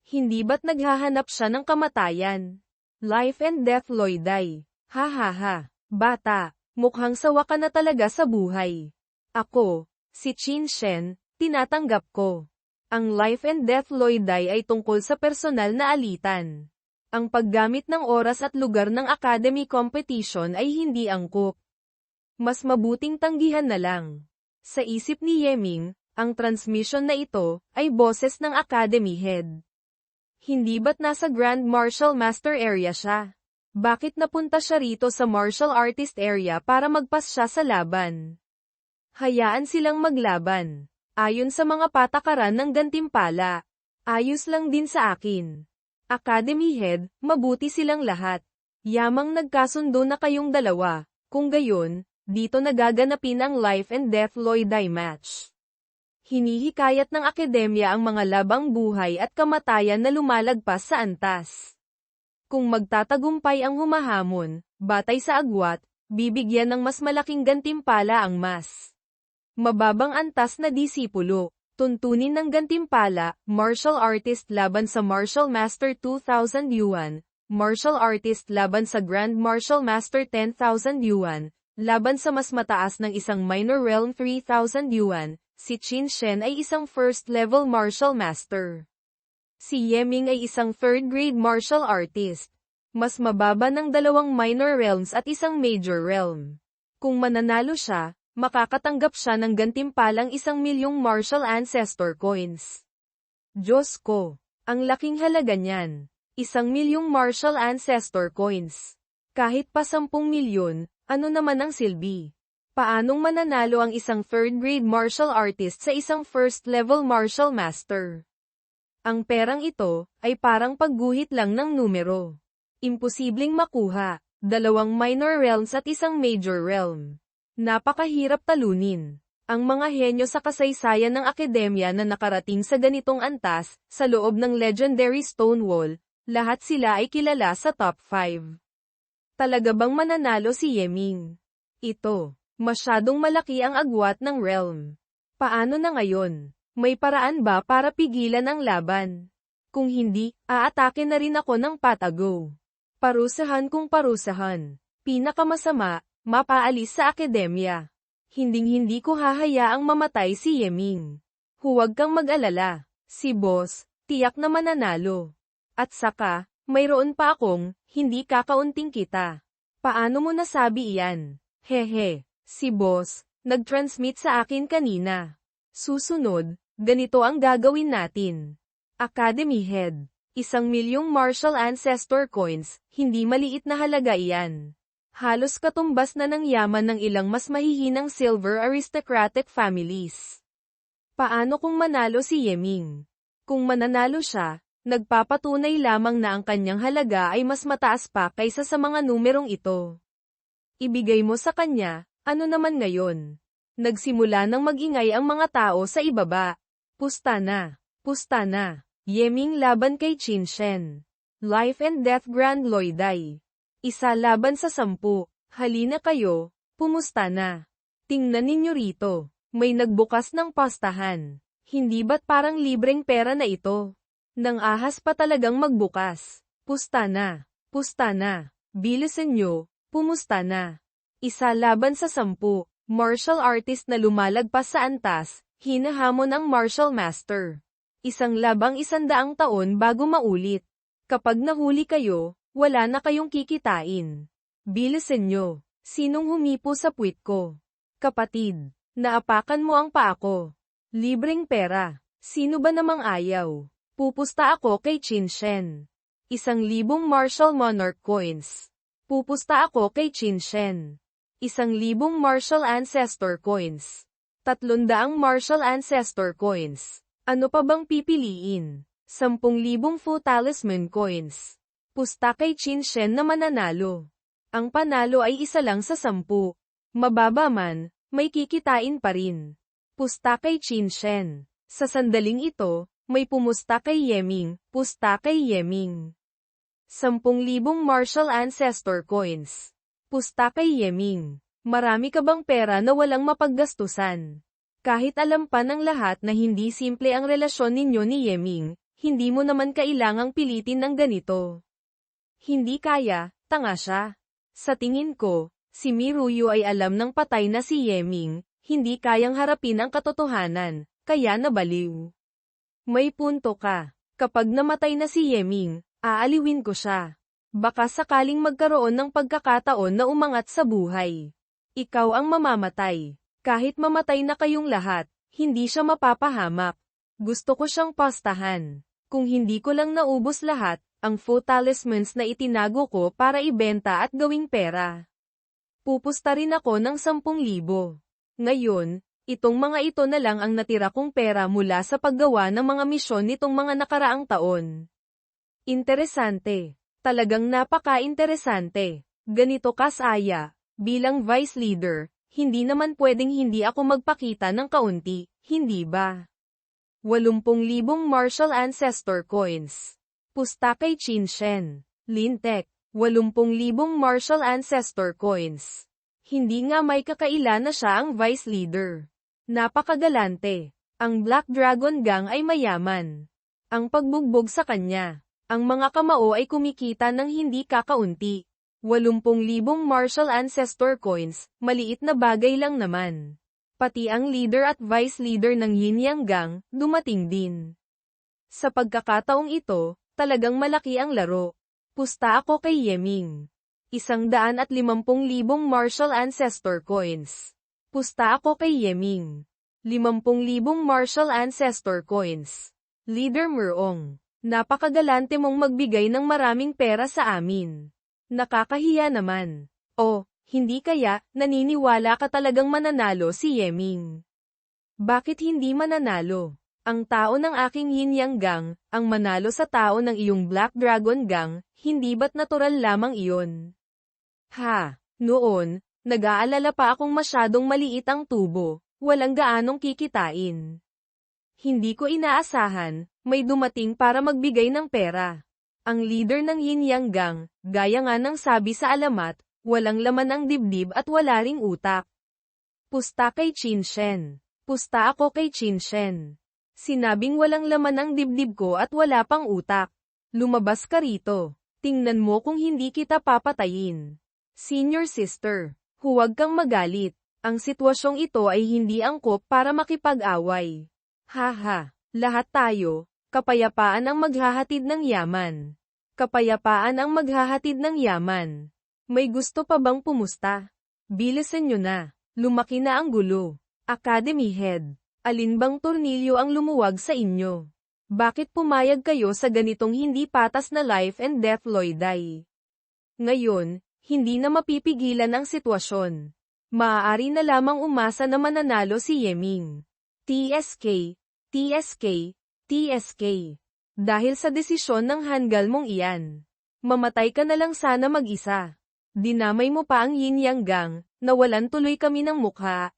Hindi ba't naghahanap siya ng kamatayan? Life and death loiday. Ha ha ha. Bata, mukhang sawa ka na talaga sa buhay. Ako, si Qin Shen, tinatanggap ko. Ang life and death loiday ay tungkol sa personal na alitan. Ang paggamit ng oras at lugar ng academy competition ay hindi angkop. Mas mabuting tanggihan na lang. Sa isip ni Yeming, ang transmission na ito ay boses ng academy head. Hindi ba't nasa Grand Martial Master area siya? Bakit napunta siya rito sa martial artist area para magpas siya sa laban? Hayaan silang maglaban. Ayon sa mga patakaran ng gantimpala. Ayos lang din sa akin. Academy Head, mabuti silang lahat. Yamang nagkasundo na kayong dalawa. Kung gayon, dito nagaganapin ang life and death loiday match. Hinihikayat ng akademya ang mga labang buhay at kamatayan na lumalagpas sa antas. Kung magtatagumpay ang humahamon, batay sa agwat, bibigyan ng mas malaking gantimpala ang mas mababang antas na disipulo. Tuntunin ng gantimpala, martial artist laban sa martial master 2,000 yuan, martial artist laban sa grand martial master 10,000 yuan, laban sa mas mataas ng isang minor realm 3,000 yuan, si Qin Shen ay isang first level martial master. Si Yeming ay isang third grade martial artist. Mas mababa ng dalawang minor realms at isang major realm. Kung mananalo siya, makakatanggap siya ng gantimpalang 1,000,000 martial ancestor coins. Diyos ko, ang laking halaga niyan. 1,000,000 martial ancestor coins. Kahit pa 10,000,000, ano naman ang silbi? Paanong mananalo ang isang third-grade martial artist sa isang first-level martial master? Ang perang ito, ay parang pagguhit lang ng numero. Imposibleng makuha, 2 minor realms at isang major realm. Napakahirap talunin. Ang mga henyo sa kasaysayan ng akademya na nakarating sa ganitong antas, sa loob ng legendary Stonewall, lahat sila ay kilala sa top 5. Talaga bang mananalo si Yeming? Ito, masyadong malaki ang agwat ng realm. Paano na ngayon? May paraan ba para pigilan ang laban? Kung hindi, aatake na rin ako ng patago. Parusahan kung parusahan. Pinakamasama, mapaalis sa akademya. Hinding-hindi ko hahayaang mamatay si Yeming. Huwag kang mag-alala. Si boss, tiyak na mananalo. At saka, mayroon pa akong, hindi kakaunting kita. Paano mo nasabi iyan? Hehe, si boss, nag-transmit sa akin kanina. Susunod, ganito ang gagawin natin. Academy Head. 1,000,000 martial ancestor coins, hindi maliit na halaga iyan. Halos katumbas na ng yaman ng ilang mas mahihinang silver aristocratic families. Paano kung manalo si Yeming? Kung mananalo siya, Nagpapatunay lamang na ang kanyang halaga ay mas mataas pa kaysa sa mga numerong ito. Ibigay mo sa kanya, ano naman ngayon? Nagsimula ng magingay ang mga tao sa ibaba. Pusta na. Pusta na. Yeming laban kay Qin Shen. Life and Death Grand Loi Dai. Isa laban sa 10. Halina kayo, pumusta na. Tingnan ninyo rito. May nagbukas ng pastahan. Hindi ba't parang libreng pera na ito? Nang ahas pa talagang magbukas. Pusta na. Pusta na. Bilisan nyo, pumusta na. Isa laban sa 10. Martial artist na lumalagpas sa antas, hinahamon ang martial master. Isang labang 100 taon bago maulit. Kapag nahuli kayo, wala na kayong kikitain. Bilisan nyo. Sinong humipo sa puwit ko? Kapatid, naapakan mo ang paa ko. Libreng pera. Sino ba namang ayaw? Pupusta ako kay Qin Shen. 1,000 martial monarch coins. Pupusta ako kay Qin Shen. 1,000 martial ancestor coins. 300 martial ancestor coins. Ano pa bang pipiliin? 10,000 Fu talisman coins. Pusta kay Qin Shen na mananalo. Ang panalo ay isa lang sa 10. Mababa man, may kikitain pa rin. Pusta kay Qin Shen. Sa sandaling ito, may pumusta kay Yeming, pusta kay Yeming. 10,000 martial ancestor coins. Pusta kay Yeming. Marami ka bang pera na walang mapaggastusan? Kahit alam pa ng lahat na hindi simple ang relasyon ninyo ni Yeming, hindi mo naman kailangang pilitin ng ganito. Hindi kaya, tanga siya. Sa tingin ko, si Miruyu ay alam ng patay na si Yeming, hindi kayang harapin ang katotohanan, kaya nabaliw. May punto ka. Kapag namatay na si Yeming, aaliwin ko siya. Baka sakaling magkaroon ng pagkakataon na umangat sa buhay. Ikaw ang mamamatay. Kahit mamatay na kayong lahat, hindi siya mapapahamak. Gusto ko siyang pastahan. Kung hindi ko lang naubos lahat, ang Fu talismans na itinago ko para ibenta at gawing pera. Pupusta rin ako ng 10,000. Ngayon, itong mga ito na lang ang natira kong pera mula sa paggawa ng mga misyon nitong mga nakaraang taon. Interesante. Talagang napaka-interesante. Ganito kasaya. Bilang vice leader, hindi naman pwedeng hindi ako magpakita ng kaunti, hindi ba? 80,000 martial ancestor coins. Pusta kay Qin Shen. Lintek. 80,000 martial ancestor coins. Hindi nga may kakaila na siya ang vice leader. Napakagalante. Ang Black Dragon Gang ay mayaman. Ang pagbugbog sa kanya. Ang mga kamao ay kumikita ng hindi kakaunti. 80,000 martial ancestor coins, maliit na bagay lang naman. Pati ang leader at vice leader ng Yin Yang Gang, dumating din. Sa pagkakataong ito, talagang malaki ang laro. Pusta ako kay Yeming. 150,000 martial ancestor coins. Pusta ako kay Yeming. 50,000 martial ancestor coins. Leader Merong. Napakagalante mong magbigay ng maraming pera sa amin. Nakakahiya naman. O, hindi kaya, naniniwala ka talagang mananalo si Yeming? Bakit hindi mananalo? Ang tao ng aking Yin Yang Gang, ang manalo sa tao ng iyong Black Dragon Gang, hindi ba't natural lamang iyon? Ha, noon, nag-aalala pa akong masyadong maliit ang tubo, walang gaanong kikitain. Hindi ko inaasahan, may dumating para magbigay ng pera. Ang leader ng Yin Yang Gang, gaya nga ng sabi sa alamat, walang laman ang dibdib at wala ring utak. Pusta kay Qin Shen. Pusta ako kay Qin Shen. Sinabing walang laman ang dibdib ko at wala pang utak. Lumabas ka rito. Tingnan mo kung hindi kita papatayin. Senior sister, huwag kang magalit. Ang sitwasyong ito ay hindi angkop para makipag-away. Haha, lahat tayo, kapayapaan ang maghahatid ng yaman. Kapayapaan ang maghahatid ng yaman. May gusto pa bang pumusta? Bilisan nyo na. Lumaki na ang gulo. Academy Head. Alin bang tornilyo ang lumuwag sa inyo? Bakit pumayag kayo sa ganitong hindi patas na life and death loiday? Ngayon, hindi na mapipigilan ang sitwasyon. Maaari na lamang umasa na mananalo si Yeming. TSK, TSK, TSK. Dahil sa desisyon ng hanggal mong iyan. Mamatay ka na lang sana mag-isa. Dinamay mo pa ang yin yang gang, nawalan tuloy kami ng mukha.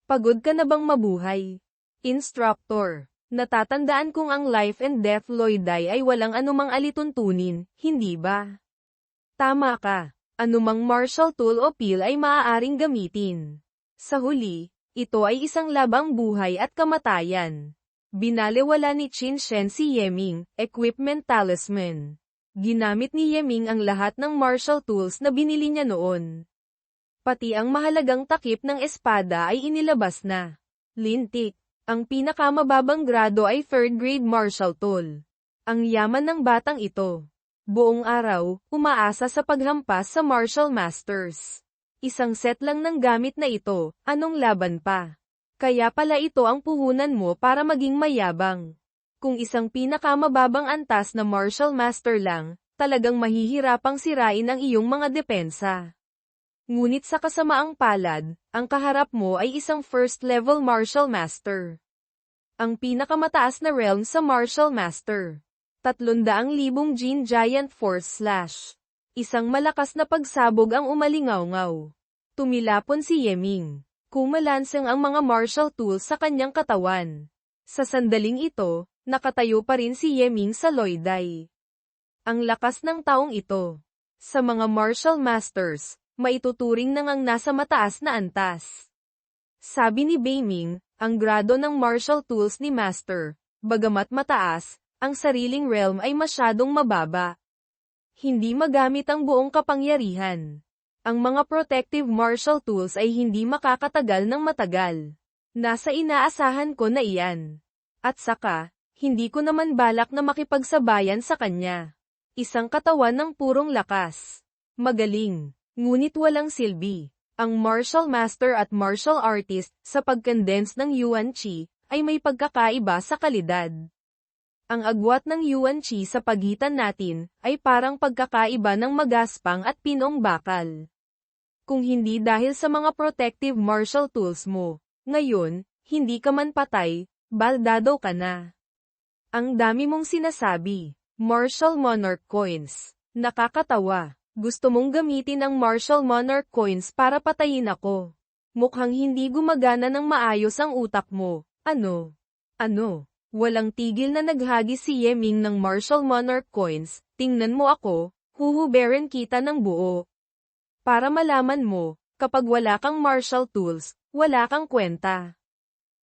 Pagod ka na bang mabuhay? Instructor, natatandaan kong ang life and death loiday ay walang anumang alituntunin, hindi ba? Tama ka. Anumang martial tool o pil ay maaaring gamitin. Sa huli, ito ay isang labang buhay at kamatayan. Binalewala ni Qin Shen si Yeming, equipment talisman. Ginamit ni Yeming ang lahat ng martial tools na binili niya noon. Pati ang mahalagang takip ng espada ay inilabas na. Lintik, ang pinakamababang grado ay 3rd grade martial tool. Ang yaman ng batang ito. Buong araw, umaasa sa paghampas sa martial masters. Isang set lang ng gamit na ito, anong laban pa? Kaya pala ito ang puhunan mo para maging mayabang. Kung isang pinakamababang antas na martial master lang, talagang mahihirapang sirain ang iyong mga depensa. Ngunit sa kasamaang palad, ang kaharap mo ay isang first level martial master. Ang pinakamataas na realm sa martial master. 300,000 Jin Giant Force Slash. Isang malakas na pagsabog ang umalingaw-ngaw. Tumilapon si Yeming. Kumalansang ang mga martial tools sa kanyang katawan. Sa sandaling ito, nakatayo pa rin si Yeming sa loiday. Ang lakas ng taong ito. Sa mga martial masters, maituturing nang ang nasa mataas na antas. Sabi ni Beiming, ang grado ng martial tools ni Master, bagamat mataas, ang sariling realm ay masyadong mababa. Hindi magamit ang buong kapangyarihan. Ang mga protective martial tools ay hindi makakatagal ng matagal. Nasa inaasahan ko na iyan. At saka, hindi ko naman balak na makipagsabayan sa kanya. Isang katawan ng purong lakas. Magaling, ngunit walang silbi. Ang martial master at martial artist, sa pag-condense ng Yuan Qi, ay may pagkakaiba sa kalidad. Ang agwat ng Yuan Qi sa pagitan natin, ay parang pagkakaiba ng magaspang at pinong bakal. Kung hindi dahil sa mga protective martial tools mo, ngayon, hindi ka man patay, baldado ka na. Ang dami mong sinasabi. Martial Monarch Coins. Nakakatawa. Gusto mong gamitin ang Martial Monarch Coins para patayin ako. Mukhang hindi gumagana ng maayos ang utak mo. Ano? Walang tigil na naghagis si Yeming ng Martial Monarch Coins. Tingnan mo ako, huhuberin kita ng buo. Para malaman mo, kapag wala kang martial tools, wala kang kwenta.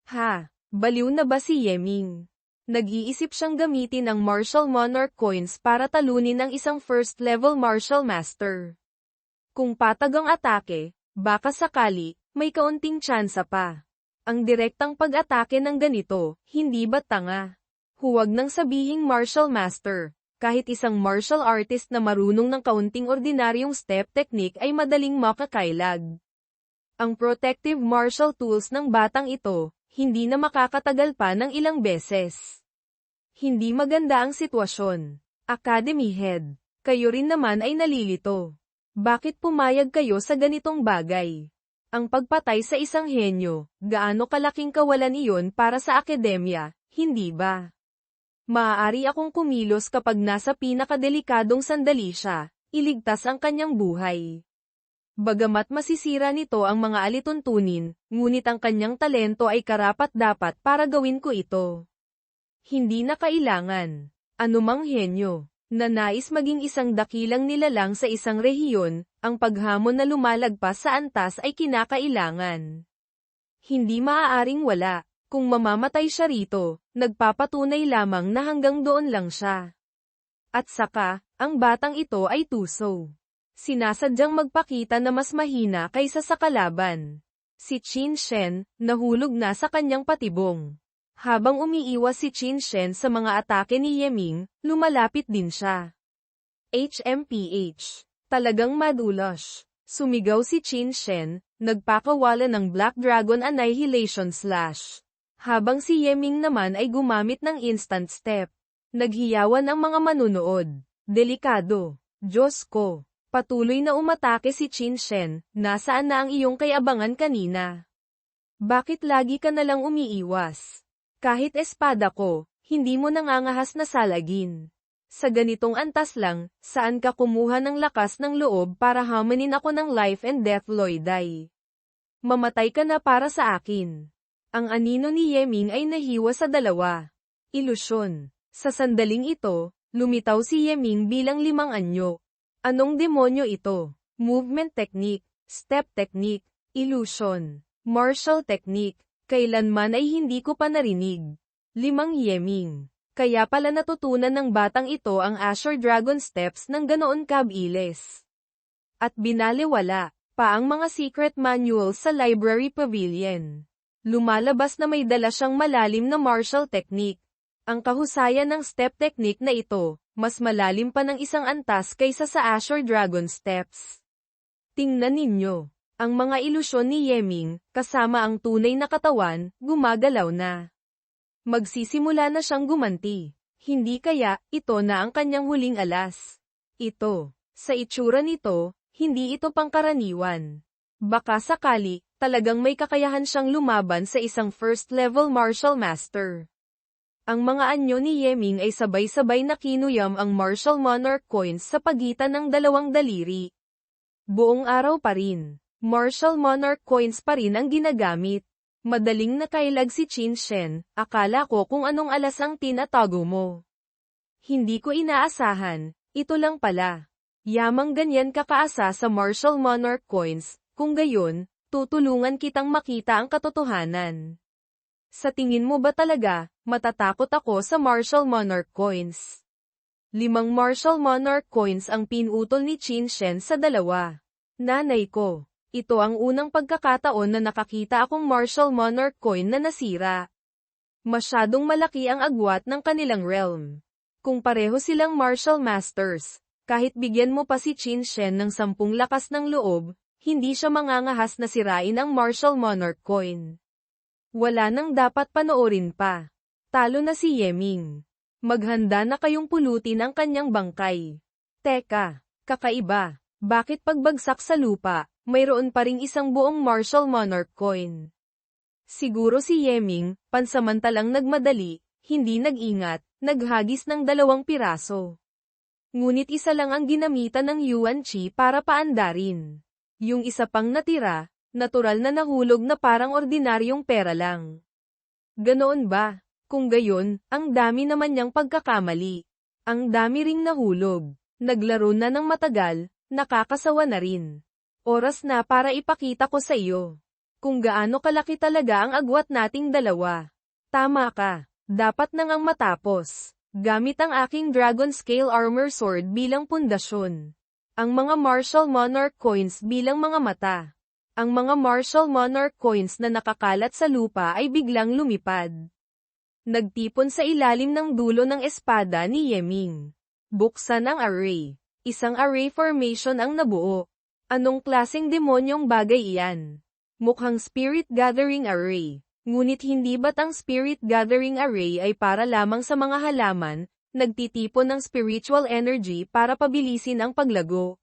Ha, baliw na ba si Yeming? Nag-iisip siyang gamitin ang Martial Monarch Coins para talunin ang isang first-level Martial Master. Kung patag ang atake, baka sakali, may kaunting tsansa pa. Ang direktang pag-atake ng ganito, hindi ba tanga? Huwag nang sabihing Martial Master. Kahit isang martial artist na marunong ng kaunting ordinaryong step technique ay madaling makakailag. Ang protective martial tools ng batang ito, hindi na makakatagal pa ng ilang beses. Hindi maganda ang sitwasyon. Academy Head, kayo rin naman ay nalilito. Bakit pumayag kayo sa ganitong bagay? Ang pagpatay sa isang henyo, gaano kalaking kawalan iyon para sa akademya, hindi ba? Maaari akong kumilos kapag nasa pinakadelikadong sandali siya, iligtas ang kanyang buhay. Bagamat masisira nito ang mga alituntunin, ngunit ang kanyang talento ay karapat-dapat para gawin ko ito. Hindi na kailangan. Anumang henyo, na nais maging isang dakilang nilalang sa isang rehiyon, ang paghamon na lumalagpas sa antas ay kinakailangan. Hindi maaaring wala. Kung mamamatay siya rito, nagpapatunay lamang na hanggang doon lang siya. At saka, ang batang ito ay tuso. Sinasadyang magpakita na mas mahina kaysa sa kalaban. Si Qin Shen, nahulog na sa kanyang patibong. Habang umiiwas si Qin Shen sa mga atake ni Yeming, lumalapit din siya. HMPH. Talagang madulas. Sumigaw si Qin Shen, nagpakawala ng Black Dragon Annihilation Slash. Habang si Yeming naman ay gumamit ng instant step. Naghiyawan ang mga manunood. Delikado. Diyos ko. Patuloy na umatake si Qin Shen, nasaan na ang iyong kayabangan kanina? Bakit lagi ka nalang umiiwas? Kahit espada ko, Hindi mo nangangahas na salagin. Sa ganitong antas lang, saan ka kumuha ng lakas ng loob para hamanin ako ng life and death Lloyday? Mamatay ka na para sa akin. Ang anino ni Yeming ay nahiwa sa dalawa. Ilusyon. Sa sandaling ito, lumitaw si Yeming bilang 5 anyo. Anong demonyo ito? Movement technique, step technique, illusion, martial technique. Kailanman ay hindi ko pa narinig. 5 Yeming. Kaya pala natutunan ng batang ito ang Azure Dragon Steps ng ganoon kabilis. At binaliwala pa ang mga secret manuals sa Library Pavilion. Lumalabas na may dala siyang malalim na martial technique. Ang kahusayan ng step technique na ito, mas malalim pa ng isang antas kaysa sa Azure Dragon Steps. Tingnan ninyo, ang mga ilusyon ni Yeming, kasama ang tunay na katawan, gumagalaw na. Magsisimula na siyang gumanti. Hindi kaya, ito na ang kanyang huling alas. Ito, sa itsura nito, hindi ito pangkaraniwan. Baka sakali, talagang may kakayahan siyang lumaban sa isang first-level martial master. Ang mga anyo ni Yeming ay sabay-sabay na kinuyam ang martial monarch coins sa pagitan ng 2 daliri. Buong araw pa rin, martial monarch coins pa rin ang ginagamit. Madaling nakailag si Qin Shen, akala ko kung anong alas ang tinatago mo. Hindi ko inaasahan, ito lang pala. Yamang ganyan kakaasa sa martial monarch coins, kung gayon, tutulungan kitang makita ang katotohanan. Sa tingin mo ba talaga, matatakot ako sa martial monarch coins? 5 martial monarch coins ang pinutol ni Qin Shen sa 2. Nanay ko. Ito ang unang pagkakataon na nakakita akong martial monarch coin na nasira. Masyadong malaki ang agwat ng kanilang realm. Kung pareho silang martial masters, kahit bigyan mo pa si Qin Shen ng 10 lakas ng loob, hindi siya mangangahas na sirain ang martial monarch coin. Wala nang dapat panoorin pa. Talo na si Yeming. Maghanda na kayong pulutin ang kanyang bangkay. Teka, kakaiba. Bakit pagbagsak sa lupa, mayroon pa ring isang buong martial monarch coin? Siguro si Yeming, pansamantalang nagmadali, hindi nag-ingat, naghagis ng 2 piraso. Ngunit isa lang ang ginamitan ng Yuan Qi para paandarin. Yung isa pang natira, natural na nahulog na parang ordinaryong pera lang. Ganoon ba? Kung gayon, ang dami naman niyang pagkakamali. Ang dami ring nahulog. Naglaro na ng matagal, nakakasawa na rin. Oras na para ipakita ko sa iyo kung gaano kalaki talaga ang agwat nating 2. Tama ka. Dapat nang ang matapos. Gamit ang aking Dragon Scale Armor Sword bilang pundasyon. Ang mga Martial Monarch Coins bilang mga mata. Ang mga Martial Monarch Coins na nakakalat sa lupa ay biglang lumipad. Nagtipon sa ilalim ng dulo ng espada ni Yeming. Buksan ang array. Isang array formation ang nabuo. Anong klaseng demonyong bagay iyan? Mukhang Spirit Gathering Array. Ngunit hindi ba't ang Spirit Gathering Array ay para lamang sa mga halaman, nagtitipon ng spiritual energy para pabilisin ang paglago?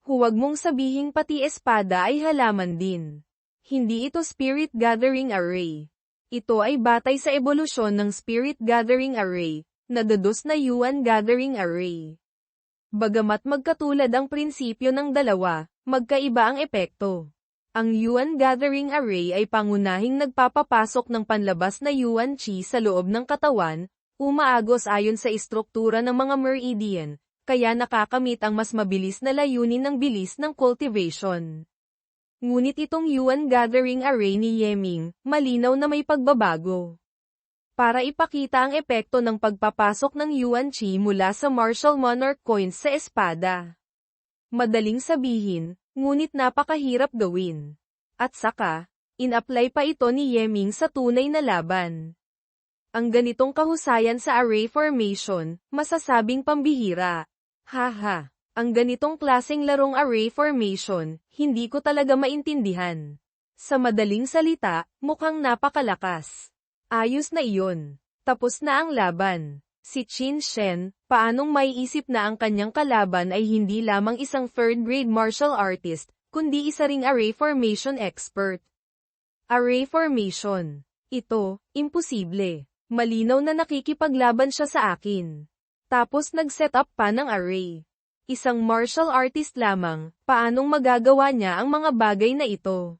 Huwag mong sabihing pati espada ay halaman din. Hindi ito Spirit Gathering Array. Ito ay batay sa ebolusyon ng Spirit Gathering Array, na dados na Yuan Gathering Array. Bagamat magkatulad ang prinsipyo ng 2, magkaiba ang epekto. Ang Yuan Gathering Array ay pangunahing nagpapapasok ng panlabas na Yuan Qi sa loob ng katawan, umaagos ayon sa istruktura ng mga meridian, kaya nakakamit ang mas mabilis na layunin ng bilis ng cultivation. Ngunit itong Yuan Gathering Array ni Yeming, malinaw na may pagbabago. Para ipakita ang epekto ng pagpapasok ng Yuan Qi mula sa Martial Monarch Coins sa espada. Madaling sabihin, ngunit napakahirap gawin. At saka, in-apply pa ito ni Yeming sa tunay na laban. Ang ganitong kahusayan sa array formation, masasabing pambihira. Haha, ang ganitong klaseng larong array formation, hindi ko talaga maintindihan. Sa madaling salita, mukhang napakalakas. Ayos na iyon. Tapos na ang laban. Si Qin Shen, paanong maiisip na ang kanyang kalaban ay hindi lamang isang third-grade martial artist, kundi isa ring array formation expert. Array formation. Ito, imposible. Malinaw na nakikipaglaban siya sa akin. Tapos nag-set up pa ng array. Isang martial artist lamang, paanong magagawa niya ang mga bagay na ito?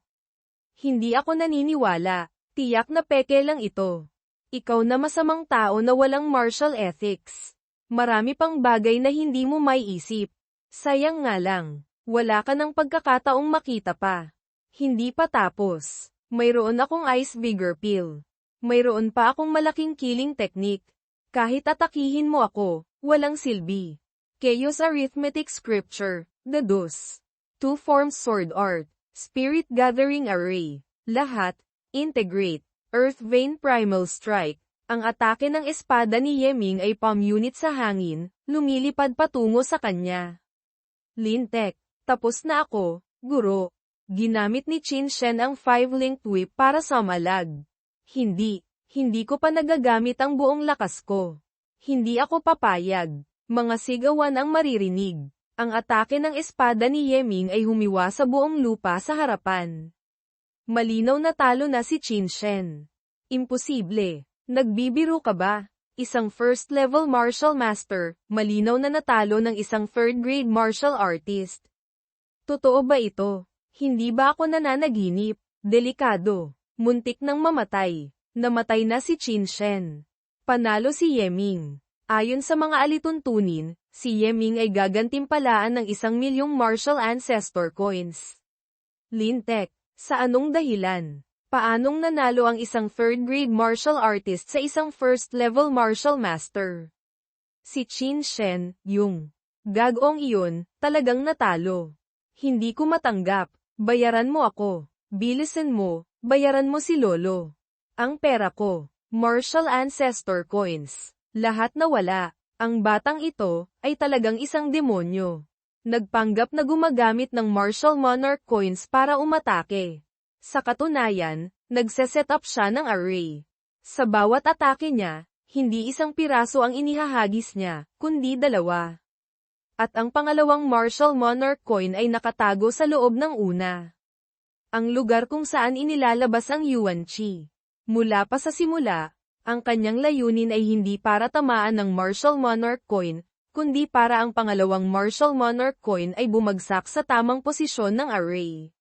Hindi ako naniniwala, tiyak na peke lang ito. Ikaw na masamang tao na walang martial ethics. Marami pang bagay na hindi mo maiisip. Sayang nga lang, wala ka ng pagkakataong makita pa. Hindi pa tapos. Mayroon akong ice vigor pill. Mayroon pa akong malaking killing technique. Kahit atakihin mo ako, walang silbi. Chaos Arithmetic Scripture, the DOS. Two Forms Sword Art, Spirit Gathering Array, lahat, integrate, Earth Vein Primal Strike. Ang atake ng espada ni Yeming ay palm unit sa hangin, lumilipad patungo sa kanya. Lintek, tapos na ako, guro. Ginamit ni Qin Shen ang 5-linked whip para sumalag. Hindi ko pa nagagamit ang buong lakas ko. Hindi ako papayag. Mga sigawan ang maririnig. Ang atake ng espada ni Yeming ay humiwa sa buong lupa sa harapan. Malinaw na talo na si Qin Shen. Imposible. Nagbibiro ka ba? Isang first-level martial master, malinaw na natalo ng isang third-grade martial artist. Totoo ba ito? Hindi ba ako nananaginip? Delikado. Muntik nang mamatay. Namatay na si Qin Shen. Panalo si Yeming. Ayon sa mga alituntunin, si Yeming ay gagantimpalaan ng 1,000,000 martial ancestor coins. Lintek, sa anong dahilan? Paanong nanalo ang isang third-grade martial artist sa isang first-level martial master? Si Qin Shen, yung gagong iyon, talagang natalo. Hindi ko matanggap. Bayaran mo ako. Bilisan mo, bayaran mo si Lolo. Ang pera ko. Martial ancestor coins. Lahat nawala. Ang batang ito ay talagang isang demonyo. Nagpanggap na gumagamit ng martial monarch coins para umatake. Sa katunayan, nagse-set up siya ng array. Sa bawat atake niya, hindi isang piraso ang inihahagis niya, kundi 2. At ang pangalawang martial monarch coin ay nakatago sa loob ng una. Ang lugar kung saan inilalabas ang Yuan Qi. Mula pa sa simula, ang kanyang layunin ay hindi para tamaan ng martial monarch coin, kundi para ang pangalawang martial monarch coin ay bumagsak sa tamang posisyon ng array.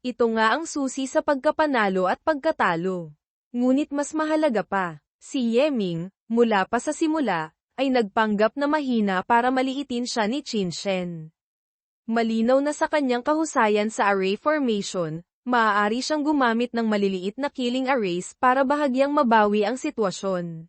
Ito nga ang susi sa pagkapanalo at pagkatalo. Ngunit mas mahalaga pa, si Yeming, mula pa sa simula, ay nagpanggap na mahina para maliitin siya ni Qin Shen. Malinaw na sa kanyang kahusayan sa array formation, maaari siyang gumamit ng maliliit na killing arrays para bahagyang mabawi ang sitwasyon.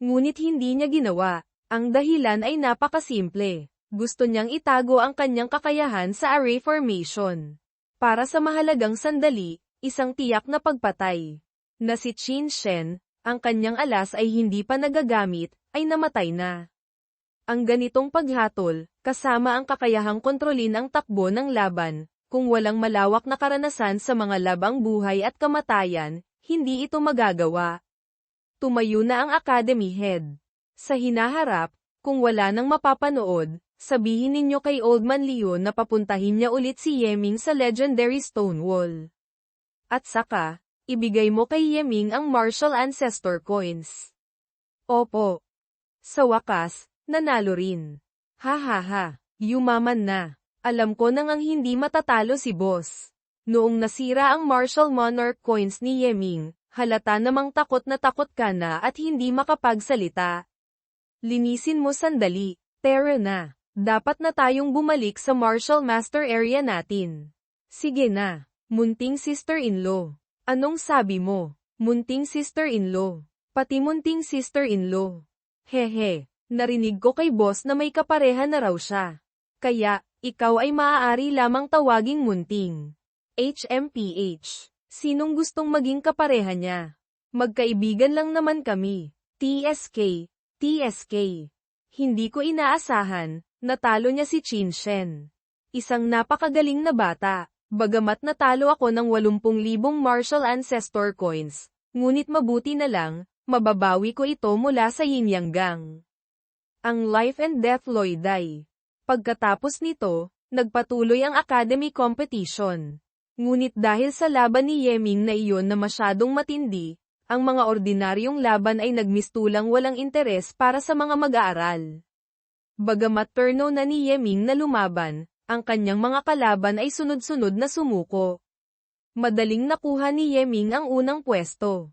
Ngunit hindi niya ginawa. Ang dahilan ay napakasimple. Gusto niyang itago ang kanyang kakayahan sa array formation. Para sa mahalagang sandali, isang tiyak na pagpatay. Na si Qin Shen, ang kanyang alas ay hindi pa nagagamit, ay namatay na. Ang ganitong paghatol, kasama ang kakayahang kontrolin ang takbo ng laban, kung walang malawak na karanasan sa mga labang buhay at kamatayan, hindi ito magagawa. Tumayo na ang Academy Head. Sa hinaharap, kung wala nang mapapanood, sabihin ninyo kay Old Man Leon na papuntahin niya ulit si Yeming sa Legendary Stonewall. At saka, ibigay mo kay Yeming ang Martial Ancestor Coins. Opo. Sa wakas, nanalo rin. Ha ha ha, yumaman na. Alam ko nang ang hindi matatalo si boss. Noong nasira ang Martial Monarch Coins ni Yeming, halata namang takot ka na at hindi makapagsalita. Linisin mo sandali, Tara na. Dapat na tayong bumalik sa Martial Master area natin. Sige na, munting sister-in-law. Anong sabi mo? Munting sister-in-law. Pati munting sister-in-law. Hehe, narinig ko kay boss na may kapareha na raw siya. Kaya, ikaw ay maaari lamang tawaging munting. HMPH. Sinong gustong maging kapareha niya? Magkaibigan lang naman kami. TSK. Hindi ko inaasahan, natalo niya si Qin Shen. Isang napakagaling na bata, bagamat natalo ako ng 80,000 martial ancestor coins, ngunit mabuti na lang, mababawi ko ito mula sa Yin Yang Gang. Ang Life and Death Loidai. Pagkatapos nito, nagpatuloy ang academy competition. Ngunit dahil sa laban ni Yeming na iyon na masyadong matindi, Ang mga ordinaryong laban ay nagmistulang walang interes para sa mga mag-aaral. Bagamat turno na ni Yeming na lumaban, ang kanyang mga kalaban ay sunod-sunod na sumuko. Madaling nakuha ni Yeming ang unang pwesto.